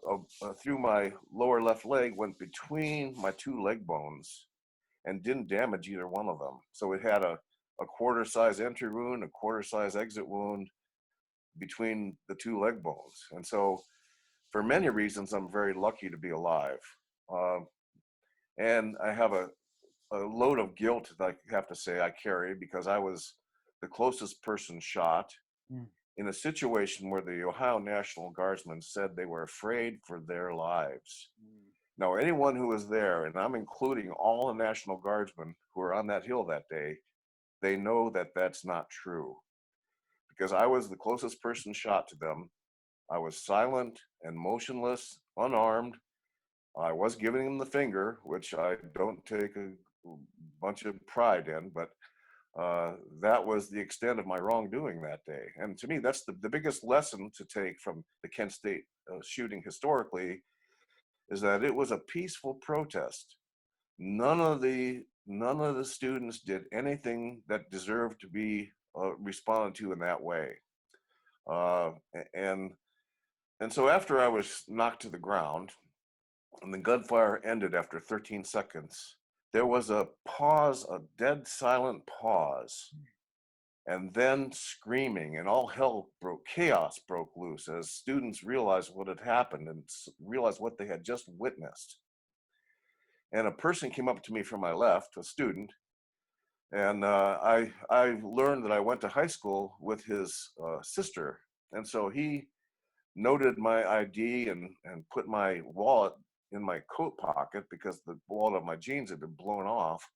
through my lower left leg went between my two leg bones and didn't damage either one of them. So it had a quarter size entry wound, a quarter size exit wound between the two leg bones. And so for many reasons, I'm very lucky to be alive. And I have a load of guilt that I have to say I carry, because I was the closest person shot in a situation where the Ohio National Guardsmen said they were afraid for their lives. Now, anyone who was there, and I'm including all the National Guardsmen who were on that hill that day, they know that that's not true, because I was the closest person shot to them. I was silent and motionless, unarmed. I was giving them the finger, which I don't take a bunch of pride in, but that was the extent of my wrongdoing that day. And to me, that's the biggest lesson to take from the Kent State shooting historically, is that it was a peaceful protest. None of the students did anything that deserved to be responded to in that way. And so after I was knocked to the ground and the gunfire ended after 13 seconds, there was a pause, a dead silent pause, and then screaming, and all hell chaos broke loose as students realized what had happened and realized what they had just witnessed. And a person came up to me from my left, a student, and I learned that I went to high school with his sister. And so he noted my ID and put my wallet in my coat pocket, because the wallet of my jeans had been blown off,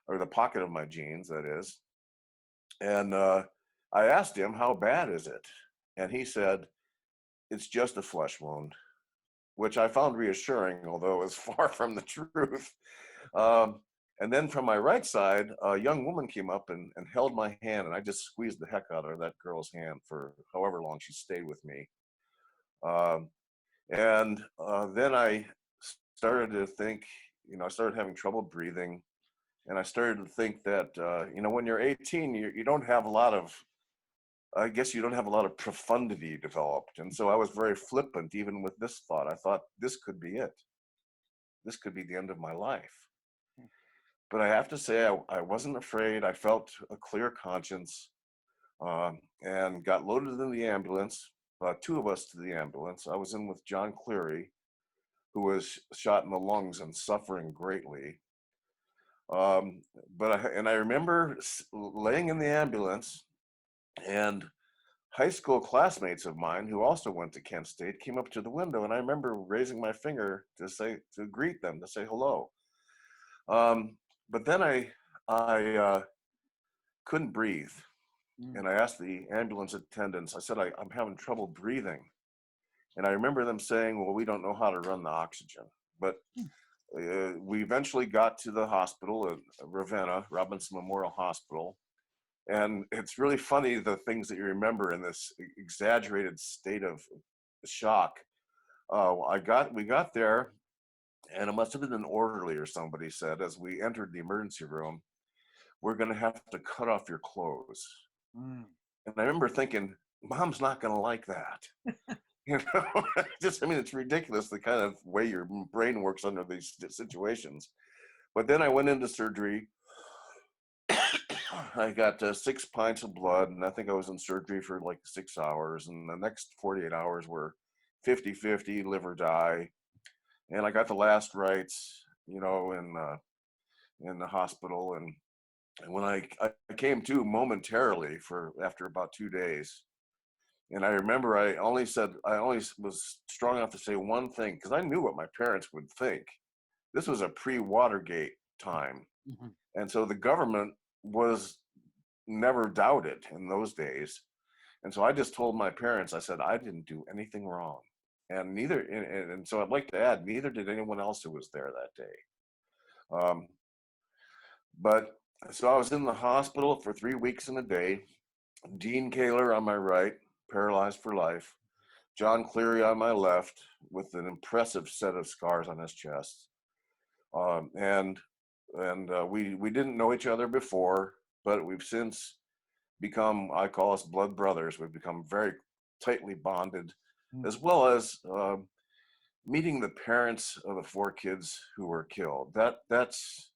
or the pocket of my jeans, that is. And I asked him, how bad is it? And he said, it's just a flesh wound, which I found reassuring, although it was far from the truth. And then from my right side, a young woman came up and held my hand, and I just squeezed the heck out of that girl's hand for however long she stayed with me. And then I started to think, I started having trouble breathing, and I started to think that, when you're 18, you don't have a lot of, I guess you don't have a lot of profundity developed. And so I was very flippant, even with this thought. I thought, this could be it. This could be the end of my life. But I have to say, I wasn't afraid. I felt a clear conscience, and got loaded in the ambulance, two of us to the ambulance. I was in with John Cleary, who was shot in the lungs and suffering greatly. But I remember laying in the ambulance, and high school classmates of mine who also went to Kent State came up to the window, and I remember raising my finger to greet them, to say hello. But then I couldn't breathe, and I asked the ambulance attendants. I said, I'm having trouble breathing, and I remember them saying, well, we don't know how to run the oxygen. But we eventually got to the hospital at Ravenna, Robinson Memorial Hospital. And it's really funny, the things that you remember in this exaggerated state of shock. We got there, and it must have been an orderly or somebody said, as we entered the emergency room, we're going to have to cut off your clothes. And I remember thinking, Mom's not going to like that. You know, just, I mean, it's ridiculous the kind of way your brain works under these situations. But then I went into surgery. I got 6 pints of blood, and I think I was in surgery for like 6 hours. And the next 48 hours were 50-50, live or die. And I got the last rites, you know, in the hospital. And when I came to momentarily for after about 2 days, and I remember I only was strong enough to say one thing because I knew what my parents would think. This was a pre-Watergate time, Mhm. and so the government was never doubted in those days. And so I just told my parents, I said, I didn't do anything wrong. And and so I'd like to add, neither did anyone else who was there that day. Um, but so I was in the hospital for 3 weeks and a day. Dean Kaler on my right, paralyzed for life. John Cleary on my left with an impressive set of scars on his chest. Um, and we didn't know each other before, but we've since become, I call us blood brothers. We've become very tightly bonded, as well as meeting the parents of the 4 kids who were killed. That's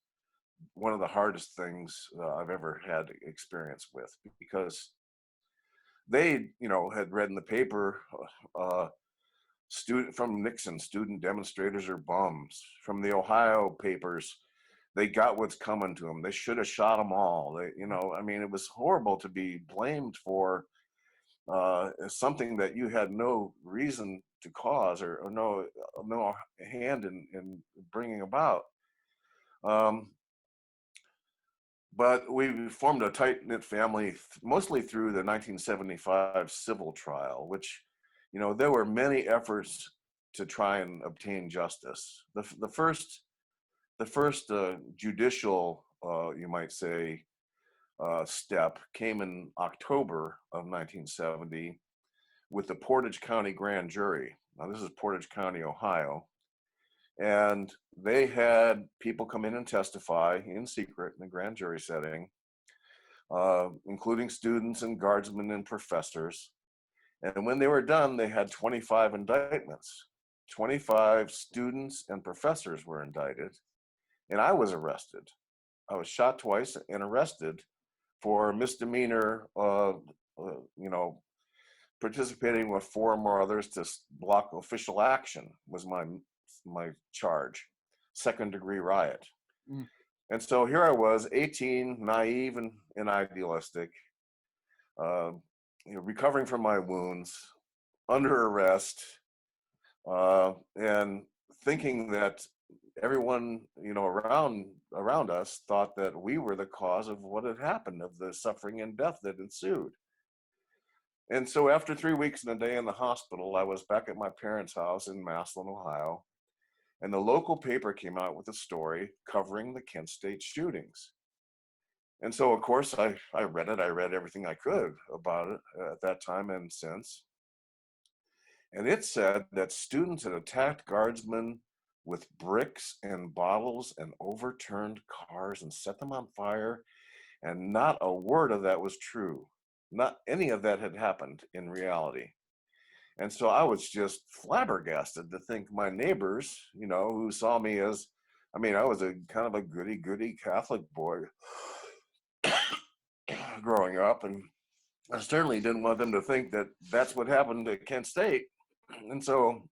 one of the hardest things I've ever had experience with, because they, you know, had read in the paper, student from Nixon, student demonstrators are bums. From the Ohio papers, they got what's coming to them. They should have shot them all. They, you know, I mean, it was horrible to be blamed for something that you had no reason to cause, or no hand in bringing about. Um, but we formed a tight-knit family, mostly through the 1975 civil trial, which, you know, there were many efforts to try and obtain justice. The first judicial, you might say, step came in October of 1970 with the Portage County grand jury. Now, this is Portage County, Ohio. And they had people come in and testify in secret in the grand jury setting, including students and guardsmen and professors. And when they were done, they had 25 indictments. 25 students and professors were indicted, and I was arrested. I was shot twice and arrested for misdemeanor, you know, participating with 4 or more others to block official action was my charge. 2nd-degree riot. Mm. And so here I was, 18, naive and idealistic, you know, recovering from my wounds, under arrest, and thinking that everyone, you know, around us thought that we were the cause of what had happened, of the suffering and death that ensued. And so after 3 weeks and a day in the hospital, I was back at my parents' house in Massillon, Ohio, and the local paper came out with a story covering the Kent State shootings. And so, of course, I read it. I read everything I could about it at that time and since. And it said that students had attacked guardsmen with bricks and bottles and overturned cars and set them on fire. And not a word of that was true. Not any of that had happened in reality. And so I was just flabbergasted to think my neighbors, you know, who saw me as, I mean, I was a kind of a goody-goody Catholic boy growing up, and I certainly didn't want them to think that that's what happened at Kent State. And so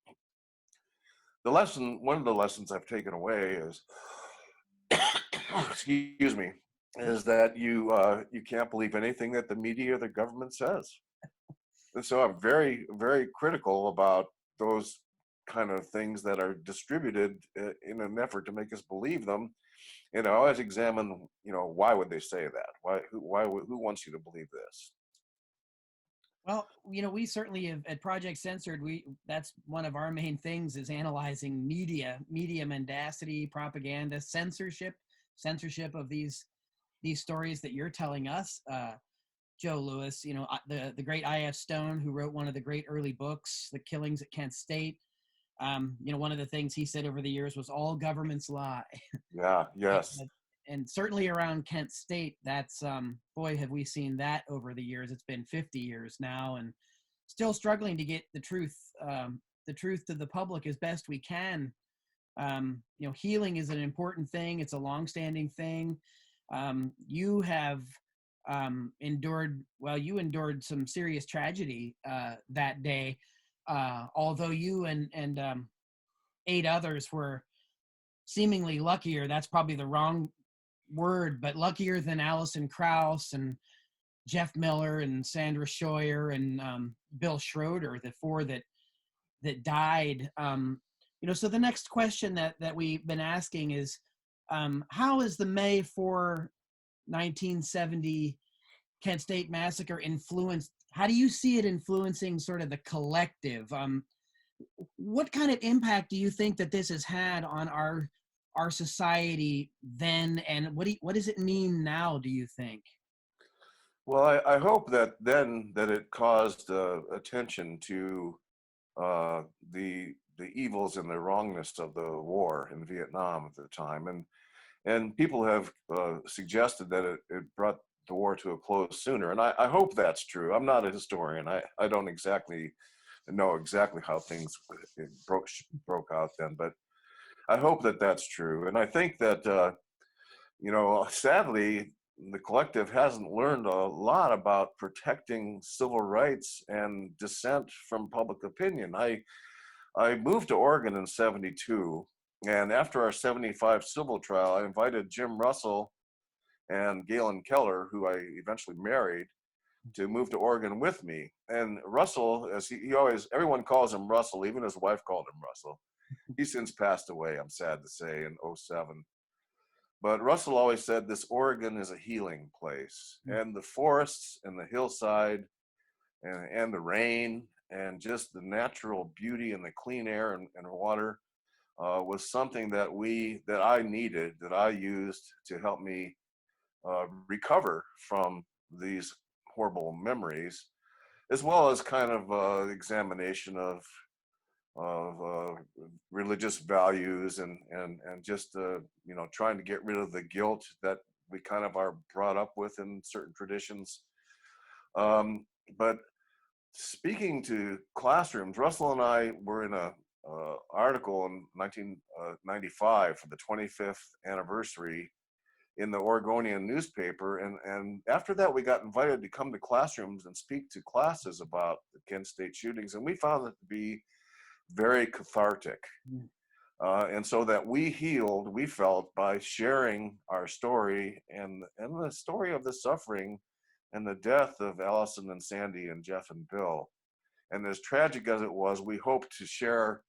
one of the lessons I've taken away is, excuse me, is that you can't believe anything that the media or the government says. And so I'm very, very critical about those kind of things that are distributed in an effort to make us believe them. And I always examine, you know, why would they say that? Who wants you to believe this? Well, you know, we certainly have at Project Censored, that's one of our main things is analyzing media mendacity, propaganda, censorship of these stories that you're telling us. Joe Lewis, you know, the great I.F. Stone, who wrote one of the great early books, The Killings at Kent State. You know, one of the things he said over the years was all governments lie. Yeah, yes. And certainly around Kent State, that's, boy, have we seen that over the years. It's been 50 years now. And still struggling to get the truth to the public as best we can. Healing is an important thing. It's a longstanding thing. You have you endured some serious tragedy that day, although you and 8 others were seemingly luckier. That's probably the wrong word, but luckier than Alison Krauss and Jeff Miller and Sandra Scheuer and Bill Schroeder, the 4 that died. So the next question that we've been asking is, how is the May 4, 1970 Kent State Massacre influenced? How do you see it influencing sort of the collective? What kind of impact do you think that this has had on our society then, and what does it mean now, do you think? Well, I hope that it caused attention to the evils and the wrongness of the war in Vietnam at the time, and people have suggested that it brought the war to a close sooner, and I hope that's true. I'm not a historian. I don't exactly know exactly how things broke out then, but I hope that that's true. And I think that sadly, the collective hasn't learned a lot about protecting civil rights and dissent from public opinion. I moved to Oregon in '72, and after our '75 civil trial, I invited Jim Russell and Galen Keller, who I eventually married, to move to Oregon with me. And Russell, as he always, everyone calls him Russell, even his wife called him Russell. He's since passed away, I'm sad to say, in '07. But Russell always said this Oregon is a healing place, and the forests and the hillside and the rain and just the natural beauty and the clean air and water was something that I needed, that I used to help me recover from these horrible memories, as well as kind of examination of religious values and just trying to get rid of the guilt that we kind of are brought up with in certain traditions. But speaking to classrooms, Russell and I were in a article in 1995 for the 25th anniversary in the Oregonian newspaper, and after that we got invited to come to classrooms and speak to classes about the Kent State shootings, and we found it to be very cathartic. And so that we healed, we felt, by sharing our story and the story of the suffering and the death of Allison and Sandy and Jeff and Bill. And as tragic as it was, we hoped to share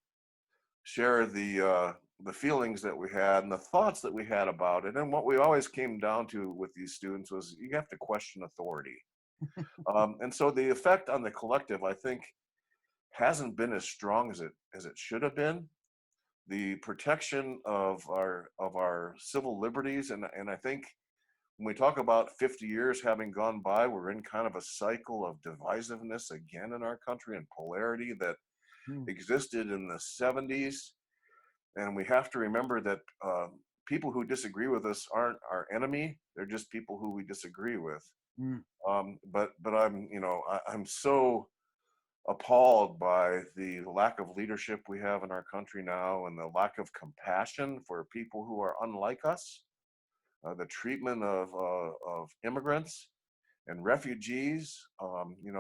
the feelings that we had and the thoughts that we had about it. And what we always came down to with these students was you have to question authority. And so the effect on the collective, I think, hasn't been as strong as it should have been. The protection of our civil liberties, and I think when we talk about 50 years having gone by, we're in kind of a cycle of divisiveness again in our country, and polarity that existed in the 70s. And we have to remember that people who disagree with us aren't our enemy; they're just people who we disagree with. But I'm so appalled by the lack of leadership we have in our country now, and the lack of compassion for people who are unlike us, the treatment of immigrants and refugees.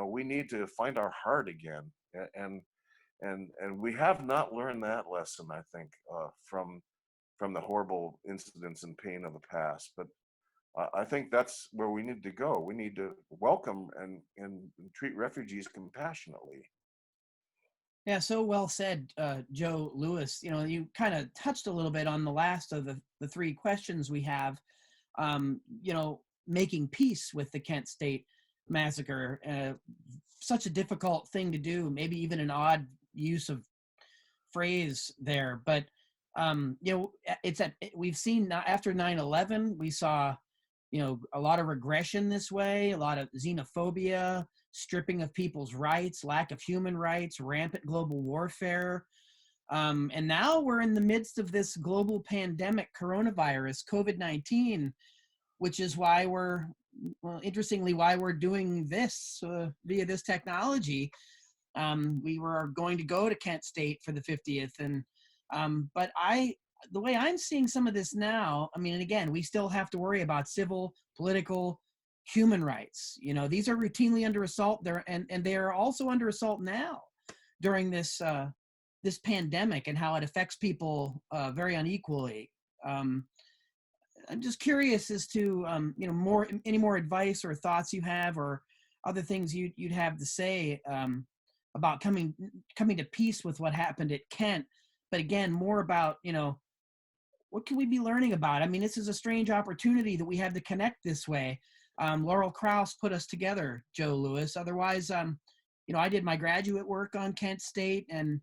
We need to find our heart again, and we have not learned that lesson, I think, from the horrible incidents and pain of the past. But I think that's where we need to go. We need to welcome and treat refugees compassionately. Yeah, so well said, Joe Lewis. You kind of touched a little bit on the last of the 3 questions we have. Making peace with the Kent State Massacre, such a difficult thing to do, maybe even an odd use of phrase there. But, we've seen after 9/11, we saw a lot of regression this way, a lot of xenophobia, stripping of people's rights, lack of human rights, rampant global warfare. And now we're in the midst of this global pandemic, coronavirus, COVID-19, which is why interestingly, why we're doing this via this technology. We were going to go to Kent State for the 50th, and but the way I'm seeing some of this now, I mean, and again, we still have to worry about civil, political, human rights. You know, these are routinely under assault there, and they are also under assault now during this this pandemic and how it affects people very unequally. I'm just curious as to you know, any more advice or thoughts you have, or other things you'd have to say about coming to peace with what happened at Kent. But again, more about, you know, what can we be learning about? I mean, this is a strange opportunity that we have to connect this way. Laurel Krauss put us together, Joe Lewis. Otherwise, you know, I did my graduate work on Kent State, and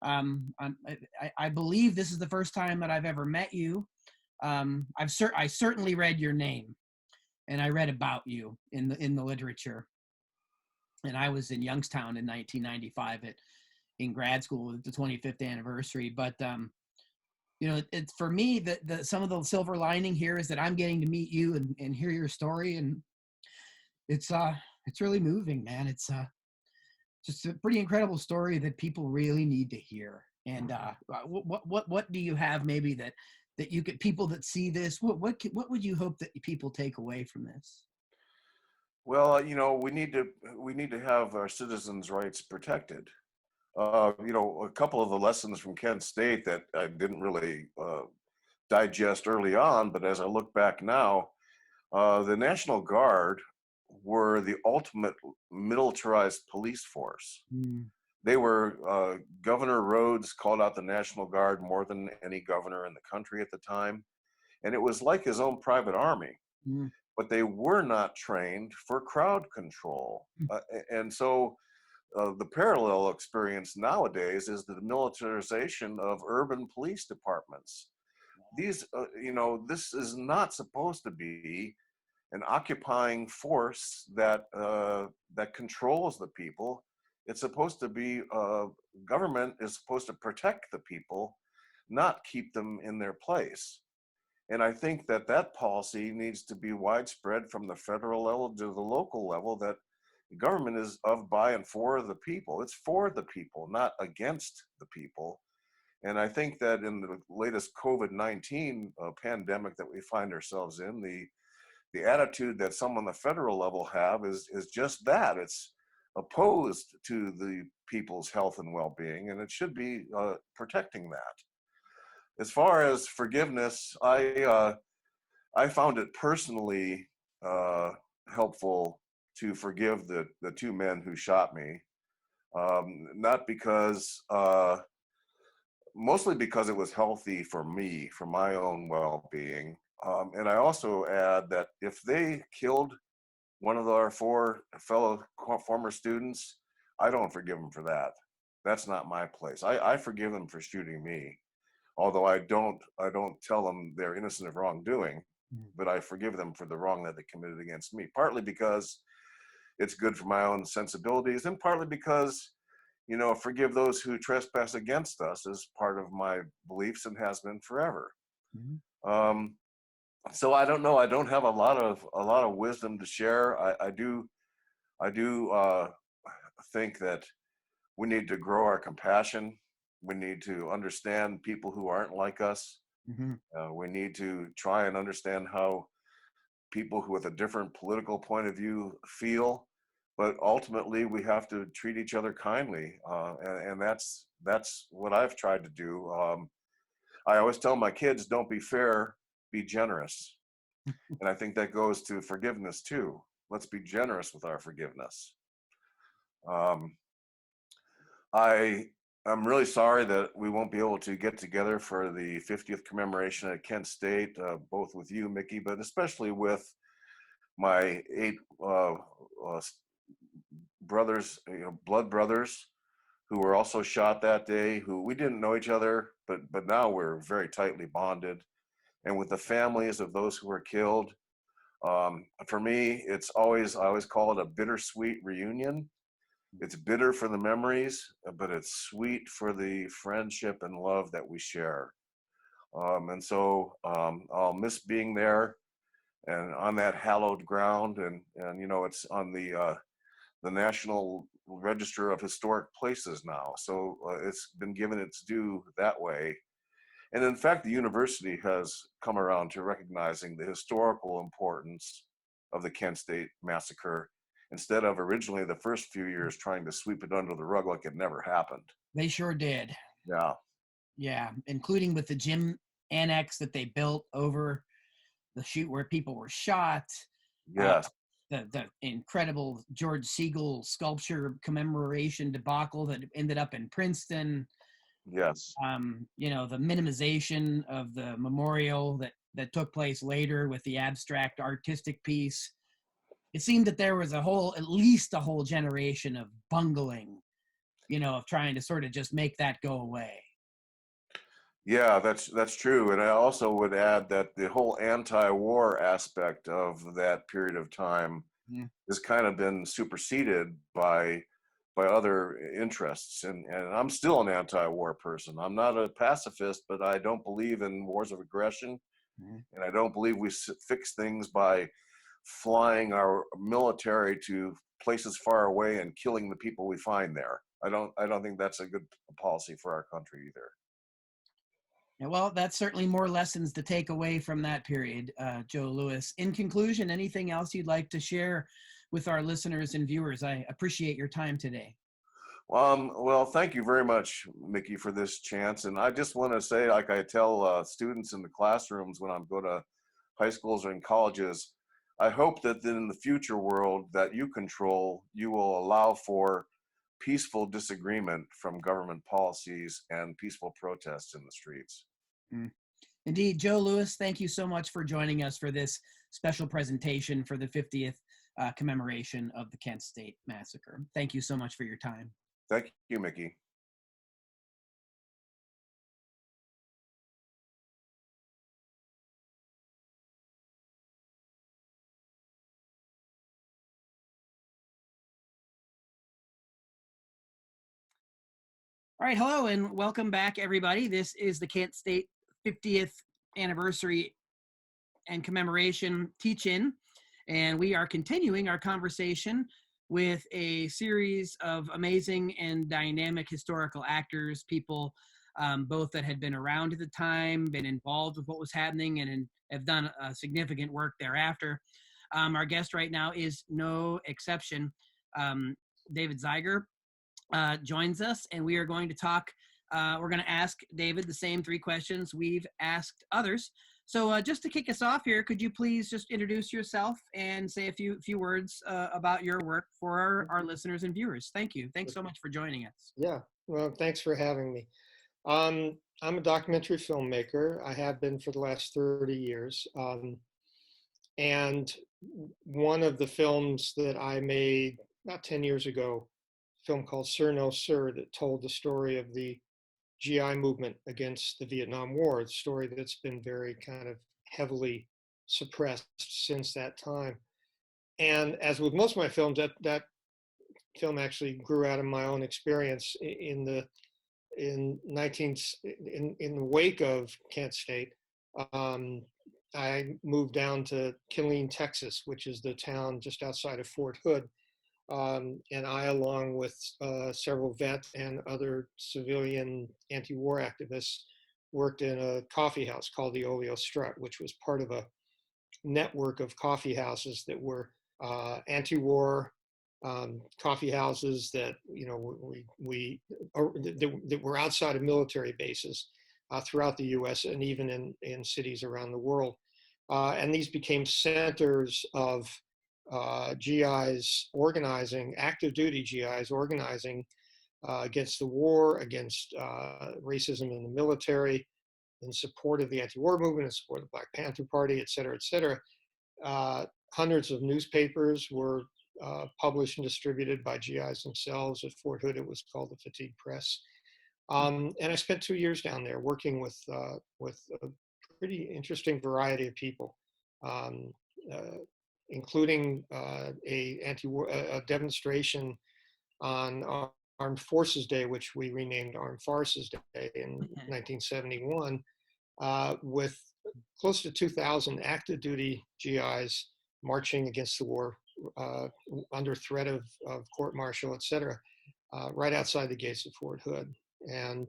I believe this is the first time that I've ever met you. I certainly read your name, and I read about you in the literature. And I was in Youngstown in 1995 in grad school at the 25th anniversary. But you know, it's for me that some of the silver lining here is that I'm getting to meet you and hear your story, and it's really moving, man. It's just a pretty incredible story that people really need to hear. And what do you have maybe that you could, people that see this, what would you hope that people take away from this? Well, you know, we need to have our citizens' rights protected. You know, a couple of the lessons from Kent State that I didn't really digest early on, but as I look back now, the National Guard were the ultimate militarized police force. Mm. They were, Governor Rhodes called out the National Guard more than any governor in the country at the time. And it was like his own private army. Mm. But they were not trained for crowd control. And so the parallel experience nowadays is the militarization of urban police departments. These, you know, this is not supposed to be an occupying force that that controls the people. It's supposed to be, government is supposed to protect the people, not keep them in their place. And I think that policy needs to be widespread from the federal level to the local level, that government is of, by, and for the people. It's for the people, not against the people. And I think that in the latest COVID-19 pandemic that we find ourselves in, the attitude that some on the federal level have is just that. It's opposed to the people's health and well-being, and it should be protecting that. As far as forgiveness, I found it personally helpful to forgive the two men who shot me. Not because, mostly because it was healthy for me, for my own well-being. And I also add that if they killed one of our four fellow former students, I don't forgive them for that. That's not my place. I forgive them for shooting me. Although I don't tell them they're innocent of wrongdoing, but I forgive them for the wrong that they committed against me, partly because it's good for my own sensibilities, and partly because, you know, forgive those who trespass against us is part of my beliefs and has been forever. Mm-hmm. So I don't know. I don't have a lot of wisdom to share. I do think that we need to grow our compassion. We need to understand people who aren't like us. Mm-hmm. We need to try and understand how people who with a different political point of view feel, but ultimately we have to treat each other kindly, and that's what I've tried to do. I always tell my kids, don't be fair, be generous. And I think that goes to forgiveness too. Let's be generous with our forgiveness. I'm really sorry that we won't be able to get together for the 50th commemoration at Kent State, both with you, Mickey, but especially with my 8 brothers, you know, blood brothers, who were also shot that day, who we didn't know each other, but now we're very tightly bonded. And with the families of those who were killed, for me, I always call it a bittersweet reunion. It's bitter for the memories, but it's sweet for the friendship and love that we share. And so I'll miss being there and on that hallowed ground. And you know, it's on the national register of historic places now. So it's been given its due that way. And in fact, the university has come around to recognizing the historical importance of the Kent State massacre, instead of originally the first few years trying to sweep it under the rug like it never happened. They sure did. Yeah. Yeah, including with the gym annex that they built over the shoot where people were shot. Yes. The incredible George Siegel sculpture commemoration debacle that ended up in Princeton. Yes. You know, the minimization of the memorial that took place later with the abstract artistic piece. It seemed that there was at least a whole generation of bungling, you know, of trying to sort of just make that go away. Yeah, that's true. And I also would add that the whole anti-war aspect of that period of time has kind of been superseded by other interests. And I'm still an anti-war person. I'm not a pacifist, but I don't believe in wars of aggression. And I don't believe we fix things by flying our military to places far away and killing the people we find there. I don't think that's a good policy for our country either. Yeah, well, that's certainly more lessons to take away from that period, Joe Lewis. In conclusion, anything else you'd like to share with our listeners and viewers? I appreciate your time today. Well, thank you very much, Mickey, for this chance. And I just want to say, like I tell students in the classrooms when I go to high schools or in colleges, I hope that in the future world that you control, you will allow for peaceful disagreement from government policies and peaceful protests in the streets. Indeed. Joe Lewis, thank you so much for joining us for this special presentation for the 50th commemoration of the Kent State Massacre. Thank you so much for your time. Thank you, Mickey. All right, hello and welcome back, everybody. This is the Kent State 50th anniversary and commemoration teach-in, and we are continuing our conversation with a series of amazing and dynamic historical actors, people both that had been around at the time, been involved with what was happening, and have done significant work thereafter. Our guest right now is no exception. David Zeiger joins us, and we are going to talk. We're going to ask David the same three questions we've asked others. So just to kick us off here, could you please just introduce yourself and say a few words about your work for our listeners and viewers? Thank you. Thanks so much for joining us. Yeah, well, thanks for having me. I'm a documentary filmmaker. I have been for the last 30 years. And one of the films that I made about 10 years ago, a film called Sir No Sir, that told the story of the GI movement against the Vietnam War, a story that's been very kind of heavily suppressed since that time. And as with most of my films, that film actually grew out of my own experience in the wake of Kent State. I moved down to Killeen, Texas, which is the town just outside of Fort Hood. And I, along with several vets and other civilian anti-war activists, worked in a coffee house called the Oleo Strut, which was part of a network of coffee houses that were anti-war coffee houses that, you know, that were outside of military bases throughout the U.S. and even in cities around the world. And these became centers of GIs organizing, active duty GIs organizing against the war, against racism in the military, in support of the anti-war movement, in support of the Black Panther Party, et cetera, et cetera. Hundreds of newspapers were published and distributed by GIs themselves. At Fort Hood, it was called the Fatigue Press. And I spent 2 years down there working with a pretty interesting variety of people, including a demonstration on Armed Forces Day, which we renamed Armed Forces Day in 1971, with close to 2,000 active duty GIs marching against the war under threat of court-martial, et cetera, right outside the gates of Fort Hood. And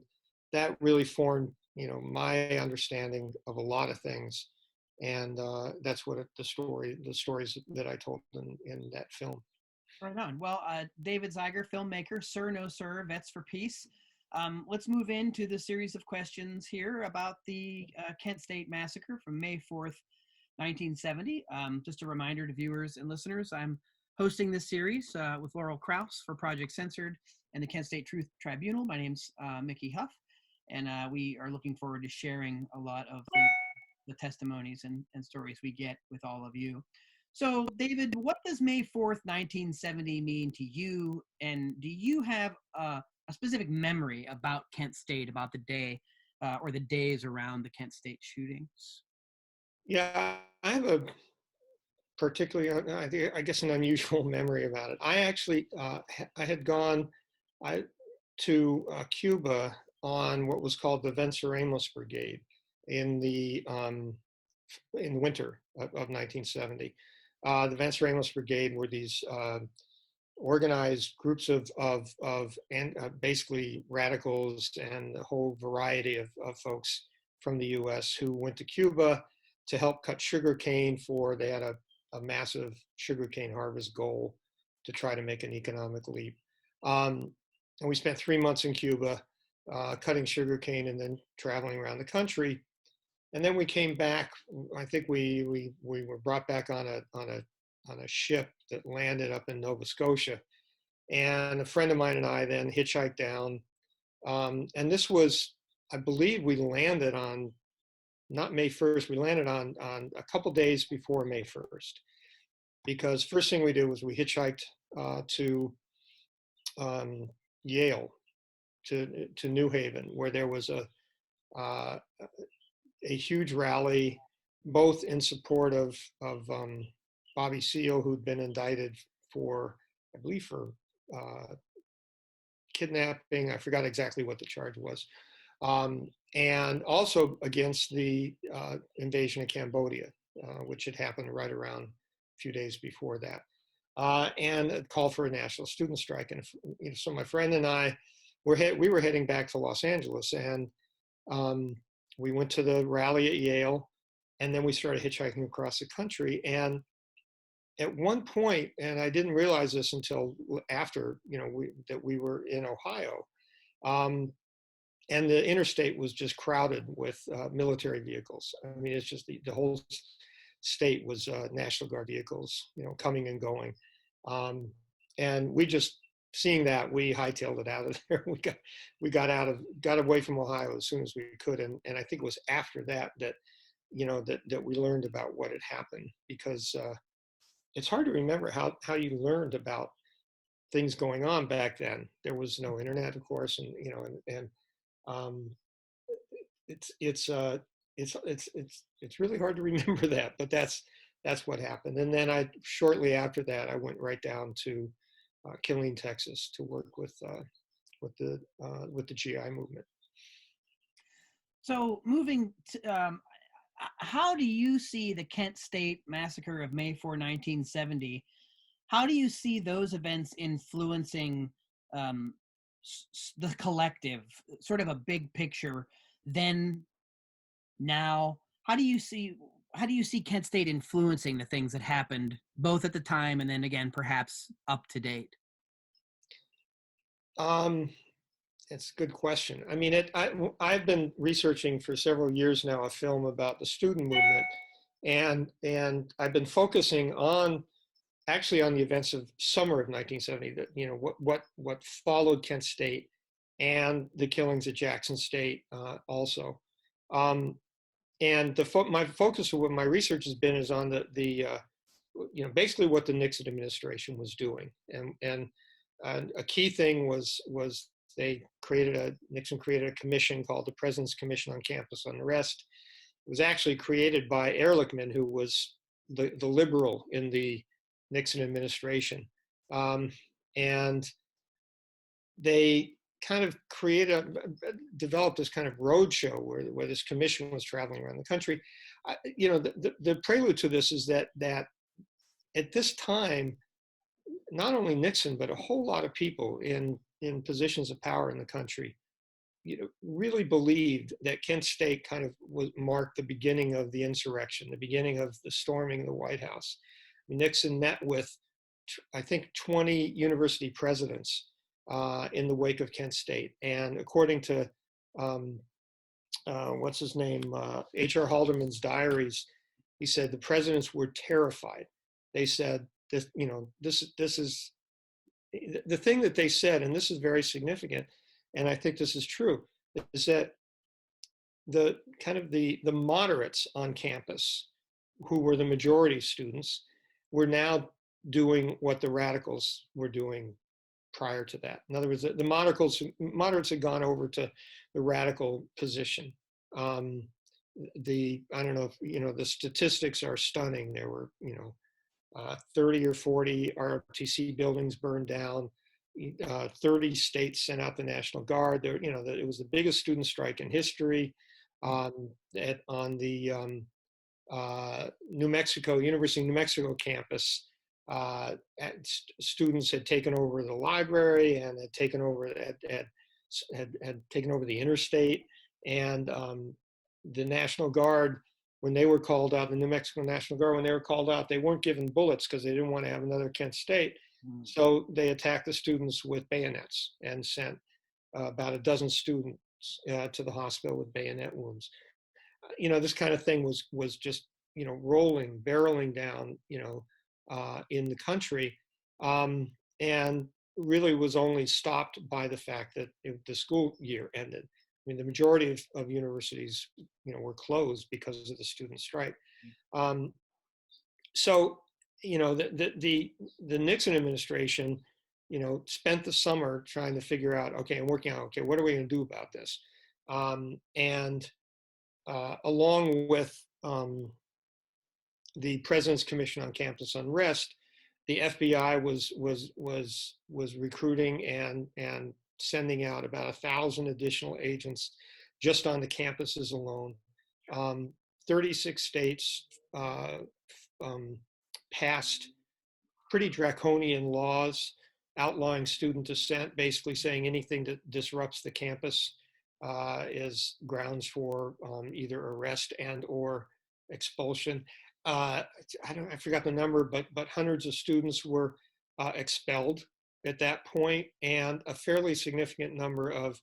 that really formed, my understanding of a lot of things. And that's what the stories that I told in that film. Right on. Well, David Zeiger, filmmaker, Sir No Sir, Vets for Peace. Let's move into the series of questions here about the Kent State Massacre from May 4th, 1970. Just a reminder to viewers and listeners, I'm hosting this series with Laurel Krauss for Project Censored and the Kent State Truth Tribunal. My name's Mickey Huff, and we are looking forward to sharing a lot of the testimonies and stories we get with all of you. So, David, what does May 4th, 1970 mean to you? And do you have a specific memory about Kent State, about the day or the days around the Kent State shootings? Yeah, I have a particularly, I guess, an unusual memory about it. I actually, I had gone to Cuba on what was called the Venceremos Brigade in the winter of 1970. The Venceremos Brigade were these organized groups of basically radicals and a whole variety of folks from the U.S. who went to Cuba to help cut sugarcane they had a massive sugarcane harvest goal to try to make an economic leap. And we spent 3 months in Cuba cutting sugarcane and then traveling around the country. And then we came back. I think we were brought back on a ship that landed up in Nova Scotia. And a friend of mine and I then hitchhiked down. And this was, I believe we landed on, not May 1st, we landed on a couple days before May 1st. Because first thing we did was we hitchhiked to Yale, to New Haven, where there was a huge rally, both in support of Bobby Seale, who'd been indicted for, I believe, for kidnapping. I forgot exactly what the charge was. And also against the invasion of Cambodia, which had happened right around a few days before that. And a call for a national student strike. And so my friend and I, we were heading back to Los Angeles, and we went to the rally at Yale, and then we started hitchhiking across the country. And at one point, and I didn't realize this until after, that we were in Ohio, and the interstate was just crowded with military vehicles. I mean, it's just the whole state was National Guard vehicles, coming and going. And we just, seeing that, we hightailed it out of there. We got away from Ohio as soon as we could. And I think it was after that that we learned about what had happened, because it's hard to remember how you learned about things going on back then. There was no internet, of course, and it's really hard to remember that, but that's what happened. And then shortly after that, I went right down to Killeen, Texas, to work with the GI movement. So moving to, how do you see the Kent State Massacre of May 4, 1970? How do you see those events influencing the collective, sort of a big picture then, now? How do you see Kent State influencing the things that happened both at the time and then again perhaps up to date? It's a good question. I mean, I've been researching for several years now a film about the student movement, and I've been focusing actually on the events of summer of 1970. That what followed Kent State and the killings at Jackson State also. And my focus of what my research has been is on the basically what the Nixon administration was doing, and a key thing was Nixon created a commission called the President's Commission on Campus Unrest. It was actually created by Ehrlichman, who was the liberal in the Nixon administration, and they kind of developed this kind of roadshow where this commission was traveling around the country. The prelude to this is that at this time, not only Nixon, but a whole lot of people in positions of power in the country, really believed that Kent State kind of marked the beginning of the insurrection, the beginning of the storming of the White House. Nixon met with, I think, 20 university presidents in the wake of Kent State. And according to, what's his name, H.R. Haldeman's diaries, he said the presidents were terrified. They said, this is, the thing that they said, and this is very significant, and I think this is true, is that the moderates on campus, who were the majority students, were now doing what the radicals were doing prior to that. In other words, the moderates had gone over to the radical position. I don't know if, the statistics are stunning. There were, 30 or 40 ROTC buildings burned down. 30 states sent out the National Guard. There, it was the biggest student strike in history. On the University of New Mexico campus, students had taken over the library and had taken over the interstate, and the National Guard, when they were called out, the New Mexico National Guard, when they were called out, they weren't given bullets because they didn't want to have another Kent State. So they attacked the students with bayonets and sent about a dozen students to the hospital with bayonet wounds. This kind of thing was just, rolling, barreling down, in the country, and really was only stopped by the fact that the school year ended. I mean, the majority of universities, were closed because of the student strike. So, the Nixon administration, spent the summer trying to figure out, and working out, what are we going to do about this? And along with the President's Commission on Campus Unrest, the FBI was recruiting and sending out about 1,000 additional agents just on the campuses alone. 36 states passed pretty draconian laws outlawing student dissent, basically saying anything that disrupts the campus is grounds for either arrest and or expulsion. I forgot the number, but hundreds of students were expelled at that point, and a fairly significant number of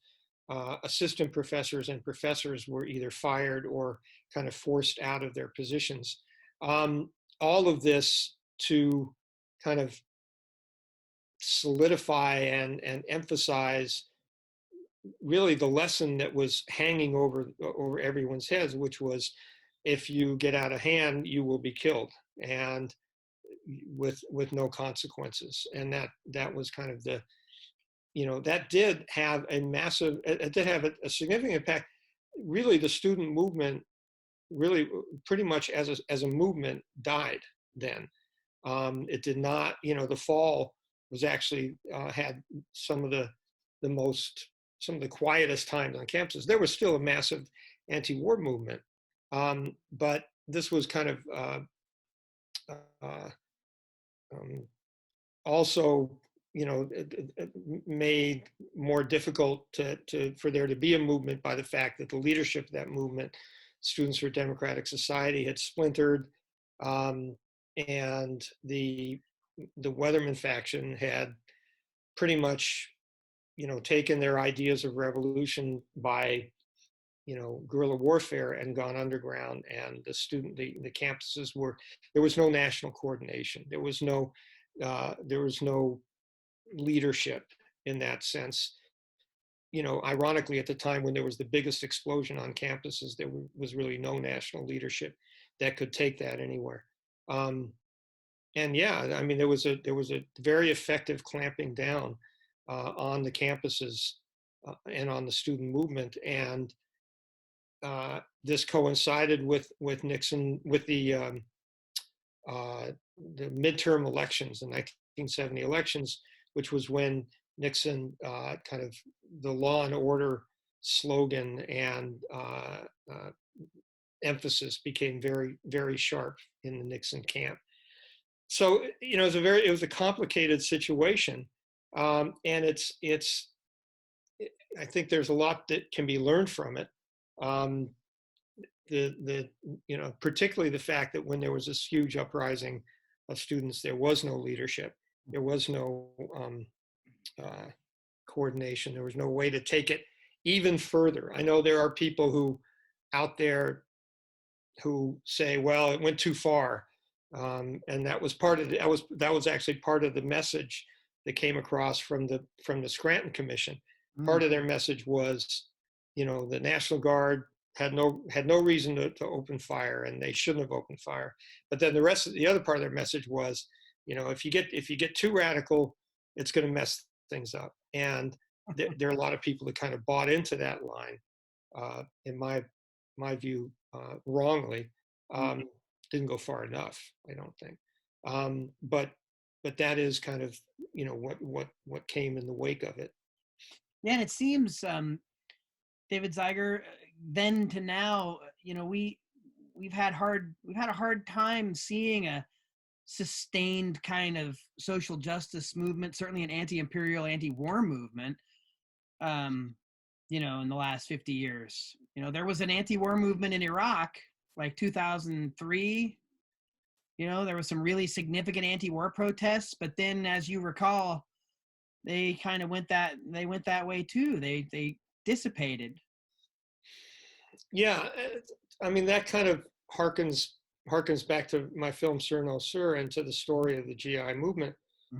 assistant professors and professors were either fired or kind of forced out of their positions. All of this to kind of solidify and emphasize really the lesson that was hanging over everyone's heads, which was, if you get out of hand, you will be killed, and with no consequences. And that was kind of the, that did have a significant impact. Really, the student movement really pretty much as a movement died then. It did not, the fall was actually had some of the quietest times on campuses. There was still a massive anti-war movement, but this was kind of also, made more difficult for there to be a movement by the fact that the leadership of that movement, Students for Democratic Society, had splintered, and the Weatherman faction had pretty much, taken their ideas of revolution by, guerrilla warfare and gone underground. And the campuses there was no national coordination. There was no leadership in that sense. Ironically, at the time when there was the biggest explosion on campuses, there was really no national leadership that could take that anywhere. And yeah, I mean, there was a very effective clamping down on the campuses and on the student movement. And this coincided with Nixon, with the midterm elections, the 1970 elections, which was when Nixon kind of the law and order slogan and emphasis became very, very sharp in the Nixon camp. So, you know, it was a complicated situation. And I think there's a lot that can be learned from it. You know, particularly the fact that when there was this huge uprising of students, there was no leadership, there was no coordination, there was no way to take it even further. I know there are people who out there who say, well, it went too far. And that was part of that was actually part of the message that came across from the Scranton Commission. Part of their message was, you know, the National Guard had no reason to open fire, and they shouldn't have opened fire. But then the other part of their message was, you know, if you get too radical, it's going to mess things up. And there are a lot of people that kind of bought into that line, in my view, wrongly. Didn't go far enough, I don't think. But that is kind of, you know, what came in the wake of it. Yeah, and it seems, David Zeiger, then to now, you know, we've had a hard time seeing a sustained kind of social justice movement, certainly an anti-imperial, anti-war movement, you know, in the last 50 years. You know, there was an anti-war movement in Iraq, like 2003. You know, there was some really significant anti-war protests, but then, as you recall, they kind of went that way too. They dissipated. Yeah, I mean, that kind of harkens back to my film Sir No Sir and to the story of the GI movement,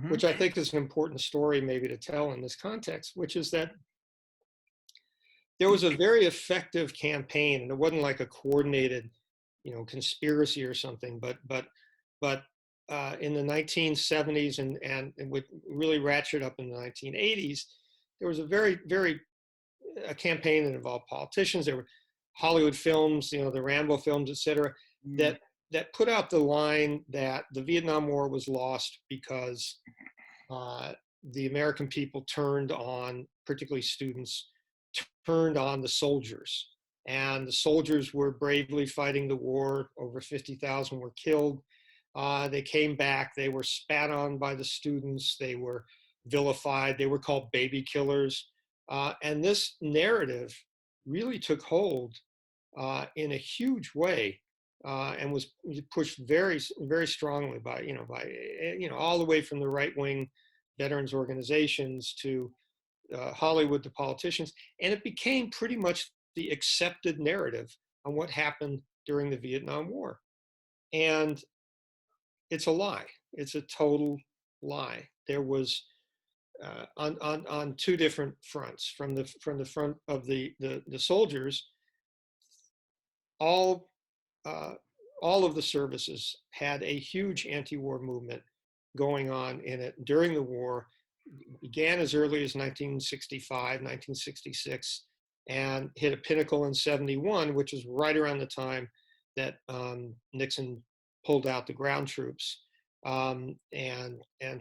which I think is an important story maybe to tell in this context, which is that there was a very effective campaign, and it wasn't like a coordinated, you know, conspiracy or something, but in the 1970s and it would really ratchet up in the 1980s, there was a campaign that involved politicians. There were Hollywood films, you know, the Rambo films, et cetera, that put out the line that the Vietnam War was lost because the American people turned on, particularly students, turned on the soldiers. And the soldiers were bravely fighting the war. Over 50,000 were killed. They came back. They were spat on by the students. They were vilified. They were called baby killers. And this narrative really took hold in a huge way, and was pushed very, very strongly by all the way from the right-wing veterans organizations to Hollywood to politicians. And it became pretty much the accepted narrative on what happened during the Vietnam War. And it's a lie. It's a total lie. There was on two different fronts. From the front of the soldiers, all of the services had a huge anti-war movement going on in it during the war. It began as early as 1965, 1966, and hit a pinnacle in 71, which is right around the time that Nixon pulled out the ground troops and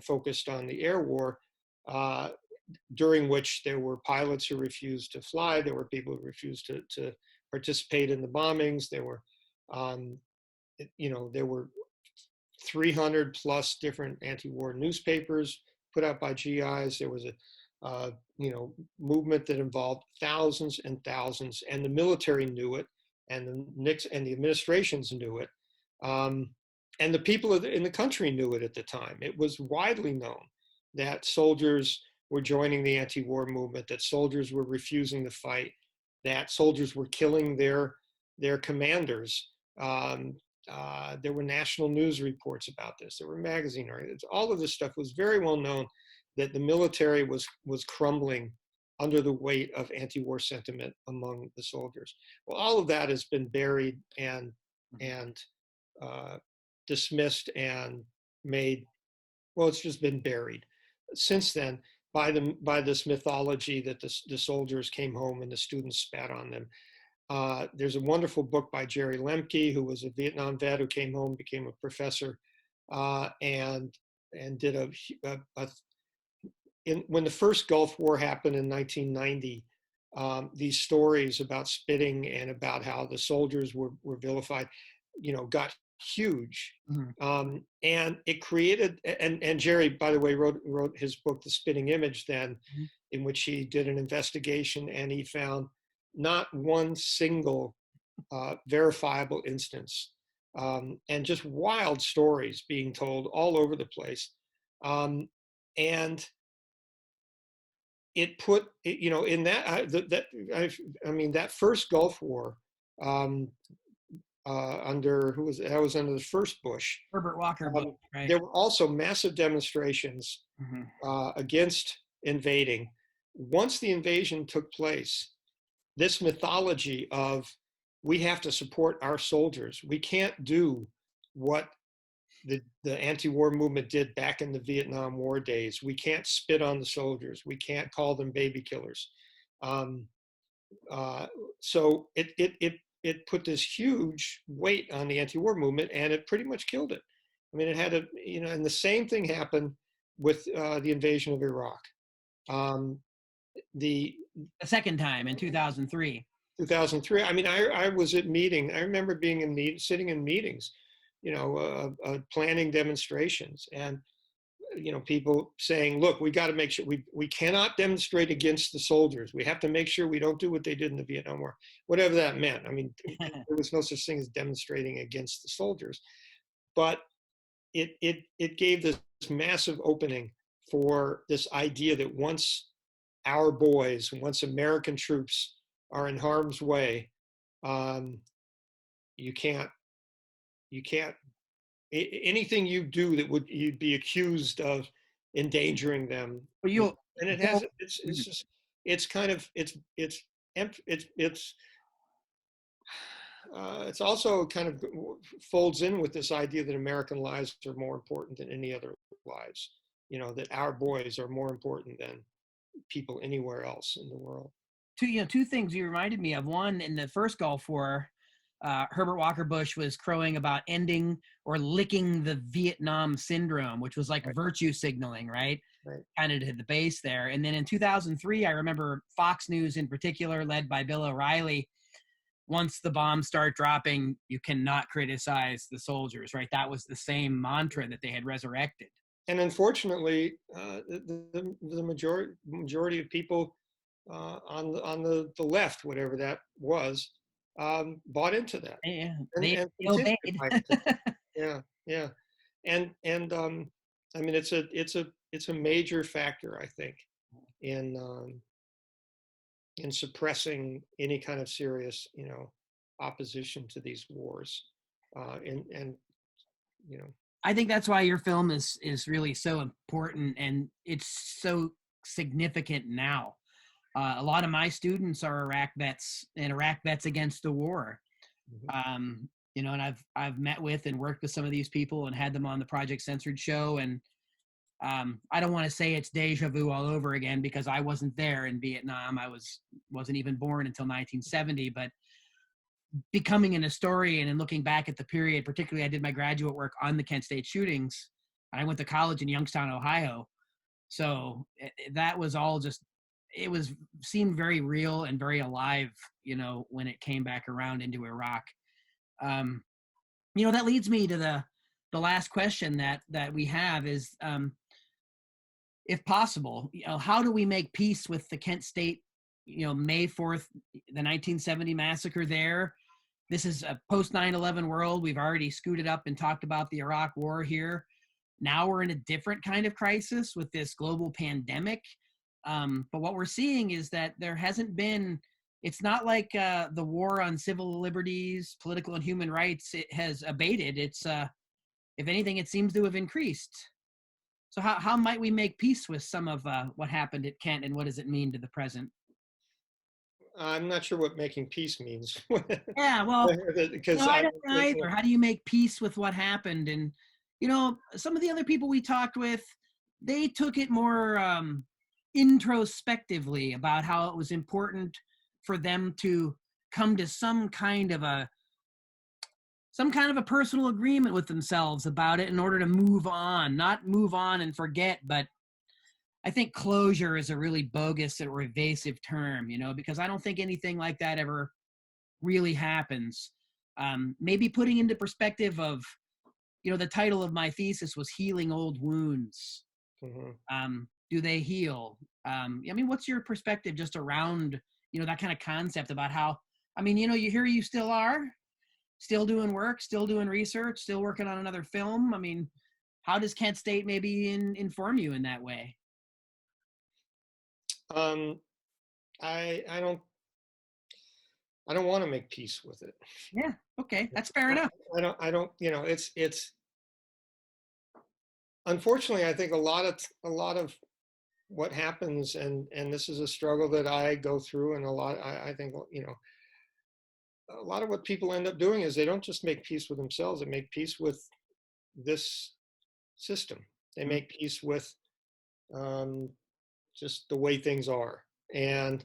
focused on the air war, during which there were pilots who refused to fly. There were people who refused to participate in the bombings. There were, there were 300 plus different anti-war newspapers put out by GIs. There was a movement that involved thousands and thousands, and the military knew it, and the administrations knew it, and the people in the country knew it at the time. It was widely known that soldiers were joining the anti-war movement, that soldiers were refusing to fight, that soldiers were killing their commanders. There were national news reports about this. There were magazine articles. All of this stuff was very well known, that the military was crumbling under the weight of anti-war sentiment among the soldiers. Well, all of that has been buried and dismissed and made, well, it's just been buried since then by this mythology that the soldiers came home and the students spat on them. There's a wonderful book by Jerry Lemke, who was a Vietnam vet who came home, became a professor, and did when the first Gulf War happened in 1990, these stories about spitting and about how the soldiers were vilified, got huge. Mhm. And it created, and Jerry, by the way, wrote his book, The Spitting Image, then, Mhm. in which he did an investigation, and he found not one single verifiable instance, and just wild stories being told all over the place. And it put, in that, I mean, that first Gulf War, under, who was, that was under the first Bush. Herbert Walker Bush, right? There were also massive demonstrations Mhm. against invading. Once the invasion took place, this mythology of we have to support our soldiers. We can't do what the anti-war movement did back in the Vietnam War days. We can't spit on the soldiers. We can't call them baby killers. So it put this huge weight on the anti-war movement, and it pretty much killed it. I mean, it had a, and the same thing happened with the invasion of Iraq. The second time in 2003. 2003. I mean, I was at meeting. I remember being sitting in meetings, planning demonstrations, and people saying, "Look, we got to make sure we cannot demonstrate against the soldiers. We have to make sure we don't do what they did in the Vietnam War, whatever that meant." I mean, there was no such thing as demonstrating against the soldiers, but it gave this massive opening for this idea that once American troops are in harm's way, you can't anything you do that you'd be accused of endangering them. Well, And it has, it's kind of, it's also kind of folds in with this idea that American lives are more important than any other lives, that our boys are more important than people anywhere else in the world. Two things you reminded me of. One, in the first Gulf War, Herbert Walker Bush was crowing about ending or licking the Vietnam syndrome, which was like virtue signaling, right? Kind of to the base there. And then in 2003, I remember Fox News in particular, led by Bill O'Reilly, once the bombs start dropping, you cannot criticize the soldiers, right? That was the same mantra that they had resurrected. And unfortunately, the majority of people on the left, whatever that was, bought into that. Yeah, and obeyed. Yeah. And I mean, it's a major factor, I think, in suppressing any kind of serious, opposition to these wars. And I think that's why your film is really so important, and it's so significant now. A lot of my students are Iraq vets, and Iraq vets against the war. And I've met with and worked with some of these people and had them on the Project Censored show. And I don't want to say it's deja vu all over again, because I wasn't there in Vietnam. I wasn't even born until 1970. But becoming an historian and looking back at the period, particularly I did my graduate work on the Kent State shootings. I went to college in Youngstown, Ohio. So that was all just, seemed very real and very alive, when it came back around into Iraq. That leads me to the last question that we have is, if possible, how do we make peace with the Kent State, May 4th, the 1970 massacre there? This is a post 9/11 world. We've already scooted up and talked about the Iraq war here. Now we're in a different kind of crisis with this global pandemic. But what we're seeing is that there hasn't been, it's not like the war on civil liberties, political and human rights, it has abated. It's, if anything, it seems to have increased. So how might we make peace with some of what happened at Kent, and what does it mean to the present? I'm not sure what making peace means. Yeah, well, because I don't know either. How do you make peace with what happened? And, some of the other people we talked with, they took it more introspectively about how it was important for them to come to some kind of a personal agreement with themselves about it in order to move on, not move on and forget. But I think closure is a really bogus or evasive term, because I don't think anything like that ever really happens. maybe putting into perspective of, the title of my thesis was Healing Old Wounds. Do they heal? What's your perspective just around, that kind of concept about how, you still are, still doing work, still doing research, still working on another film. How does Kent State maybe inform you in that way? I don't want to make peace with it. Yeah. Okay. That's fair enough. I don't, it's unfortunately, I think a lot of what happens, and this is a struggle that I go through, and I think, a lot of what people end up doing is they don't just make peace with themselves, they make peace with this system. They make peace with just the way things are. And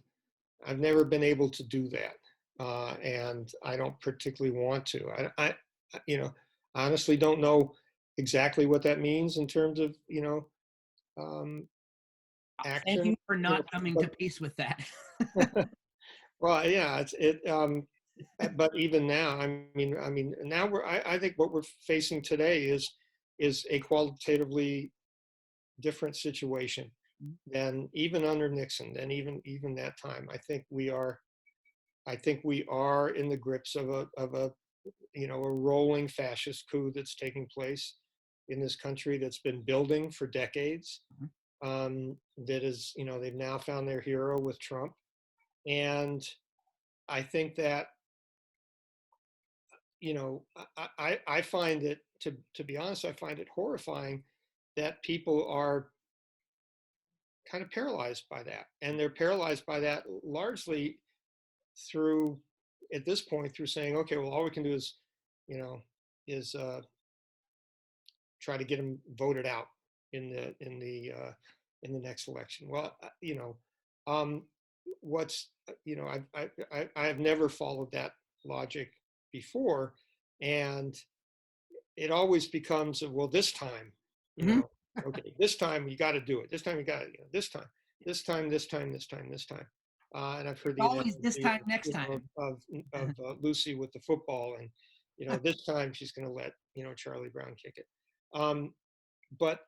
I've never been able to do that. And I don't particularly want to. I honestly don't know exactly what that means in terms of, action. Thank you for not coming to peace with that. Well, yeah, but even now, now I think what we're facing today is a qualitatively different situation than even under Nixon, than even that time. I think we are in the grips of a rolling fascist coup that's taking place in this country that's been building for decades. That is, they've now found their hero with Trump. And I think that, I find it, to be honest, I find it horrifying that people are kind of paralyzed by that. And they're paralyzed by that largely through, at this point, through saying, okay, well, all we can do is try to get them voted out in the next election. Well, I've never followed that logic before, and it always becomes, well, this time, okay, this time you got to do it. This time you got to, this time. And I've heard Always this time, next time of Lucy with the football, and this time she's going to let Charlie Brown kick it. But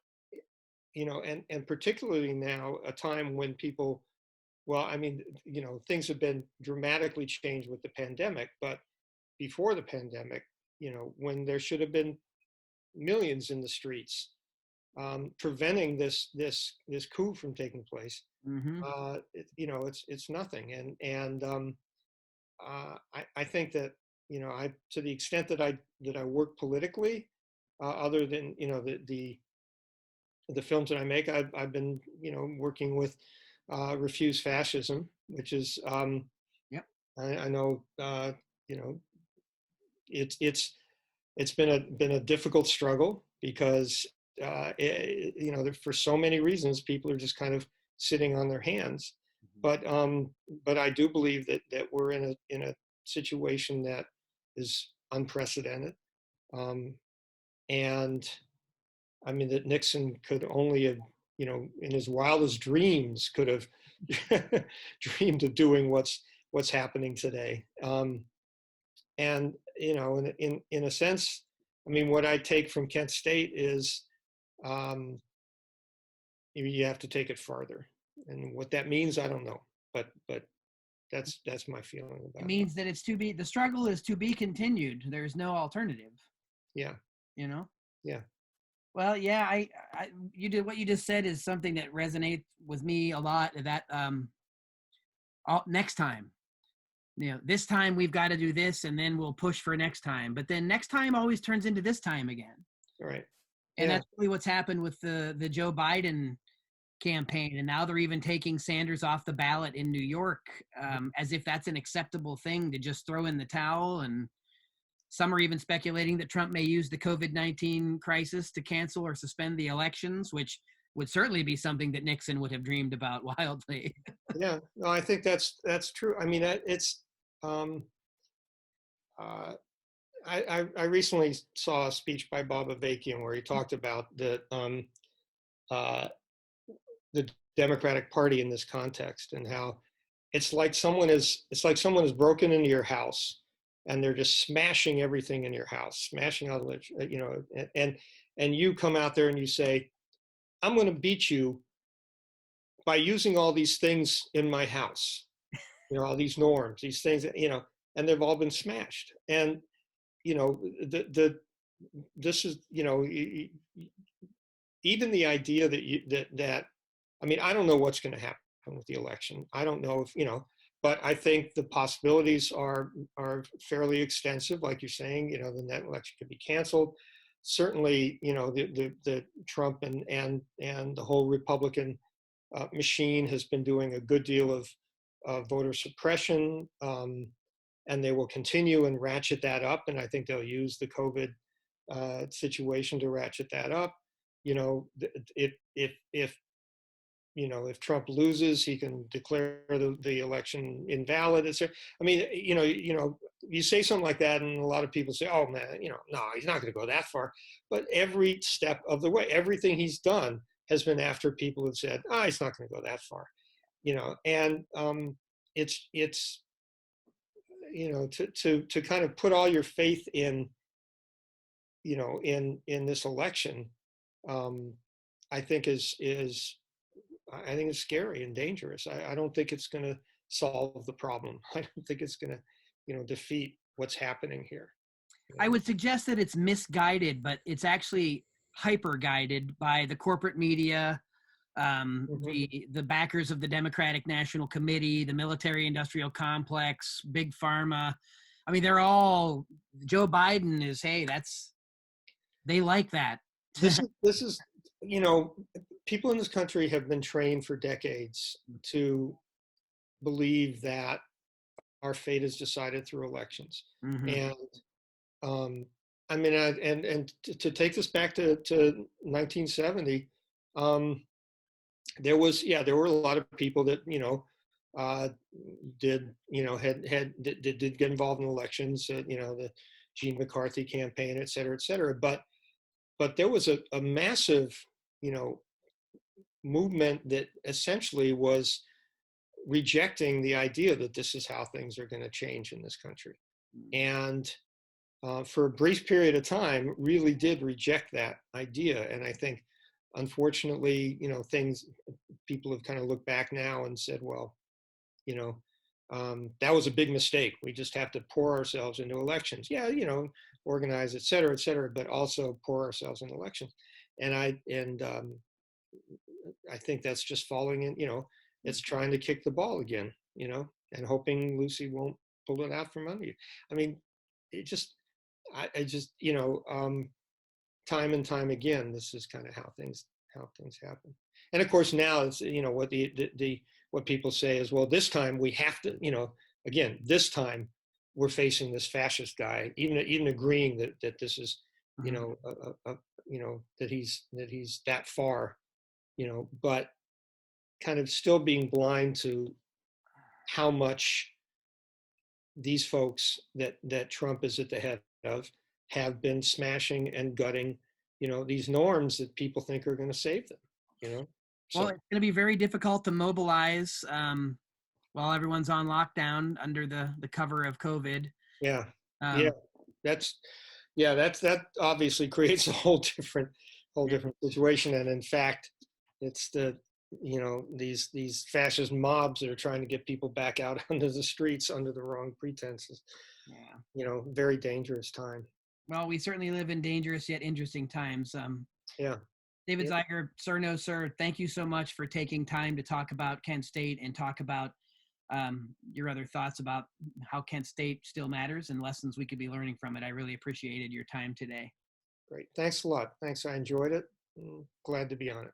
and particularly now, a time when people, things have been dramatically changed with the pandemic, but before the pandemic, when there should have been millions in the streets, preventing this coup from taking place, it's nothing. And I think that, to the extent that I work politically, other than, the films that I make, I've been, working with Refuse Fascism, which is, I know, it's been a difficult struggle because, for so many reasons, people are just kind of sitting on their hands. But I do believe that we're in a situation that is unprecedented. And that Nixon could only have, in his wildest dreams, could have dreamed of doing what's happening today. And in a sense, what I take from Kent State is, you have to take it farther, and what that means, I don't know, but that's my feeling about it. It means that the struggle is to be continued. There's no alternative. Yeah. Yeah. Well, yeah, what you just said is something that resonates with me a lot. That next time, this time we've got to do this, and then we'll push for next time. But then next time always turns into this time again. Right. And that's really what's happened with the Joe Biden campaign. And now they're even taking Sanders off the ballot in New York, as if that's an acceptable thing to just throw in the towel. And some are even speculating that Trump may use the COVID-19 crisis to cancel or suspend the elections, which would certainly be something that Nixon would have dreamed about wildly. Yeah, no, I think that's true. It's I recently saw a speech by Bob Avakian where he talked about the Democratic Party in this context, and how it's like someone has broken into your house and they're just smashing everything in your house, smashing all the, you know, and you come out there and you say, I'm going to beat you by using all these things in my house, you know, all these norms, these things, you know, and they've all been smashed. And, you know, this is, you know, even the idea that I mean, I don't know what's going to happen with the election. I don't know if, you know, but I think the possibilities are fairly extensive. Like you're saying, you know, the net election could be canceled. Certainly, you know, the Trump and the whole Republican machine has been doing a good deal of voter suppression, and they will continue and ratchet that up. And I think they'll use the COVID situation to ratchet that up. You know, if you know, if Trump loses, he can declare the election invalid. I mean, you know, you say something like that, and a lot of people say, "Oh man, you know, no, he's not going to go that far." But every step of the way, everything he's done has been after people have said, "Ah, he's not going to go that far," you know. And it's you know, to kind of put all your faith in, you know, in this election, I think is I think it's scary and dangerous. I don't think it's going to solve the problem. I don't think it's going to, you know, defeat what's happening here. You know? I would suggest that it's misguided, but it's actually hyper guided by the corporate media, the backers of the Democratic National Committee, the military-industrial complex, big pharma. I mean, they're all. Joe Biden is, hey, they like that. This is, you know, people in this country have been trained for decades to believe that our fate is decided through elections. Mm-hmm. And I mean, and to take this back to 1970, there were a lot of people that, you know, did, you know, did get involved in elections, you know, the Gene McCarthy campaign, et cetera, but there was a massive, you know, movement that essentially was rejecting the idea that this is how things are going to change in this country. And for a brief period of time, really did reject that idea. And I think, unfortunately, you know, people have kind of looked back now and said, well, you know, that was a big mistake. We just have to pour ourselves into elections. Yeah, you know, organize, et cetera, but also pour ourselves in elections. And I think that's just falling in, you know, it's trying to kick the ball again, you know, and hoping Lucy won't pull it out from under you. I mean, it just, I just, you know, time and time again, this is kind of how things happen. And of course now it's, you know, what what people say is, well, this time we have to, you know, again, this time we're facing this fascist guy, even agreeing that this is, you know, you know, that he's that far, you know, but kind of still being blind to how much these folks that Trump is at the head of have been smashing and gutting, you know, these norms that people think are going to save them, you know. So, Well, it's going to be very difficult to mobilize while everyone's on lockdown under the cover of COVID. Yeah, that obviously creates a whole different situation. And in fact, it's you know, these fascist mobs that are trying to get people back out onto the streets under the wrong pretenses. Yeah. You know, very dangerous time. Well, we certainly live in dangerous yet interesting times. Yeah. David Zeiger, sir, no, sir, thank you so much for taking time to talk about Kent State and talk about your other thoughts about how Kent State still matters and lessons we could be learning from it. I really appreciated your time today. Great. Thanks a lot. Thanks. I enjoyed it. Glad to be on it.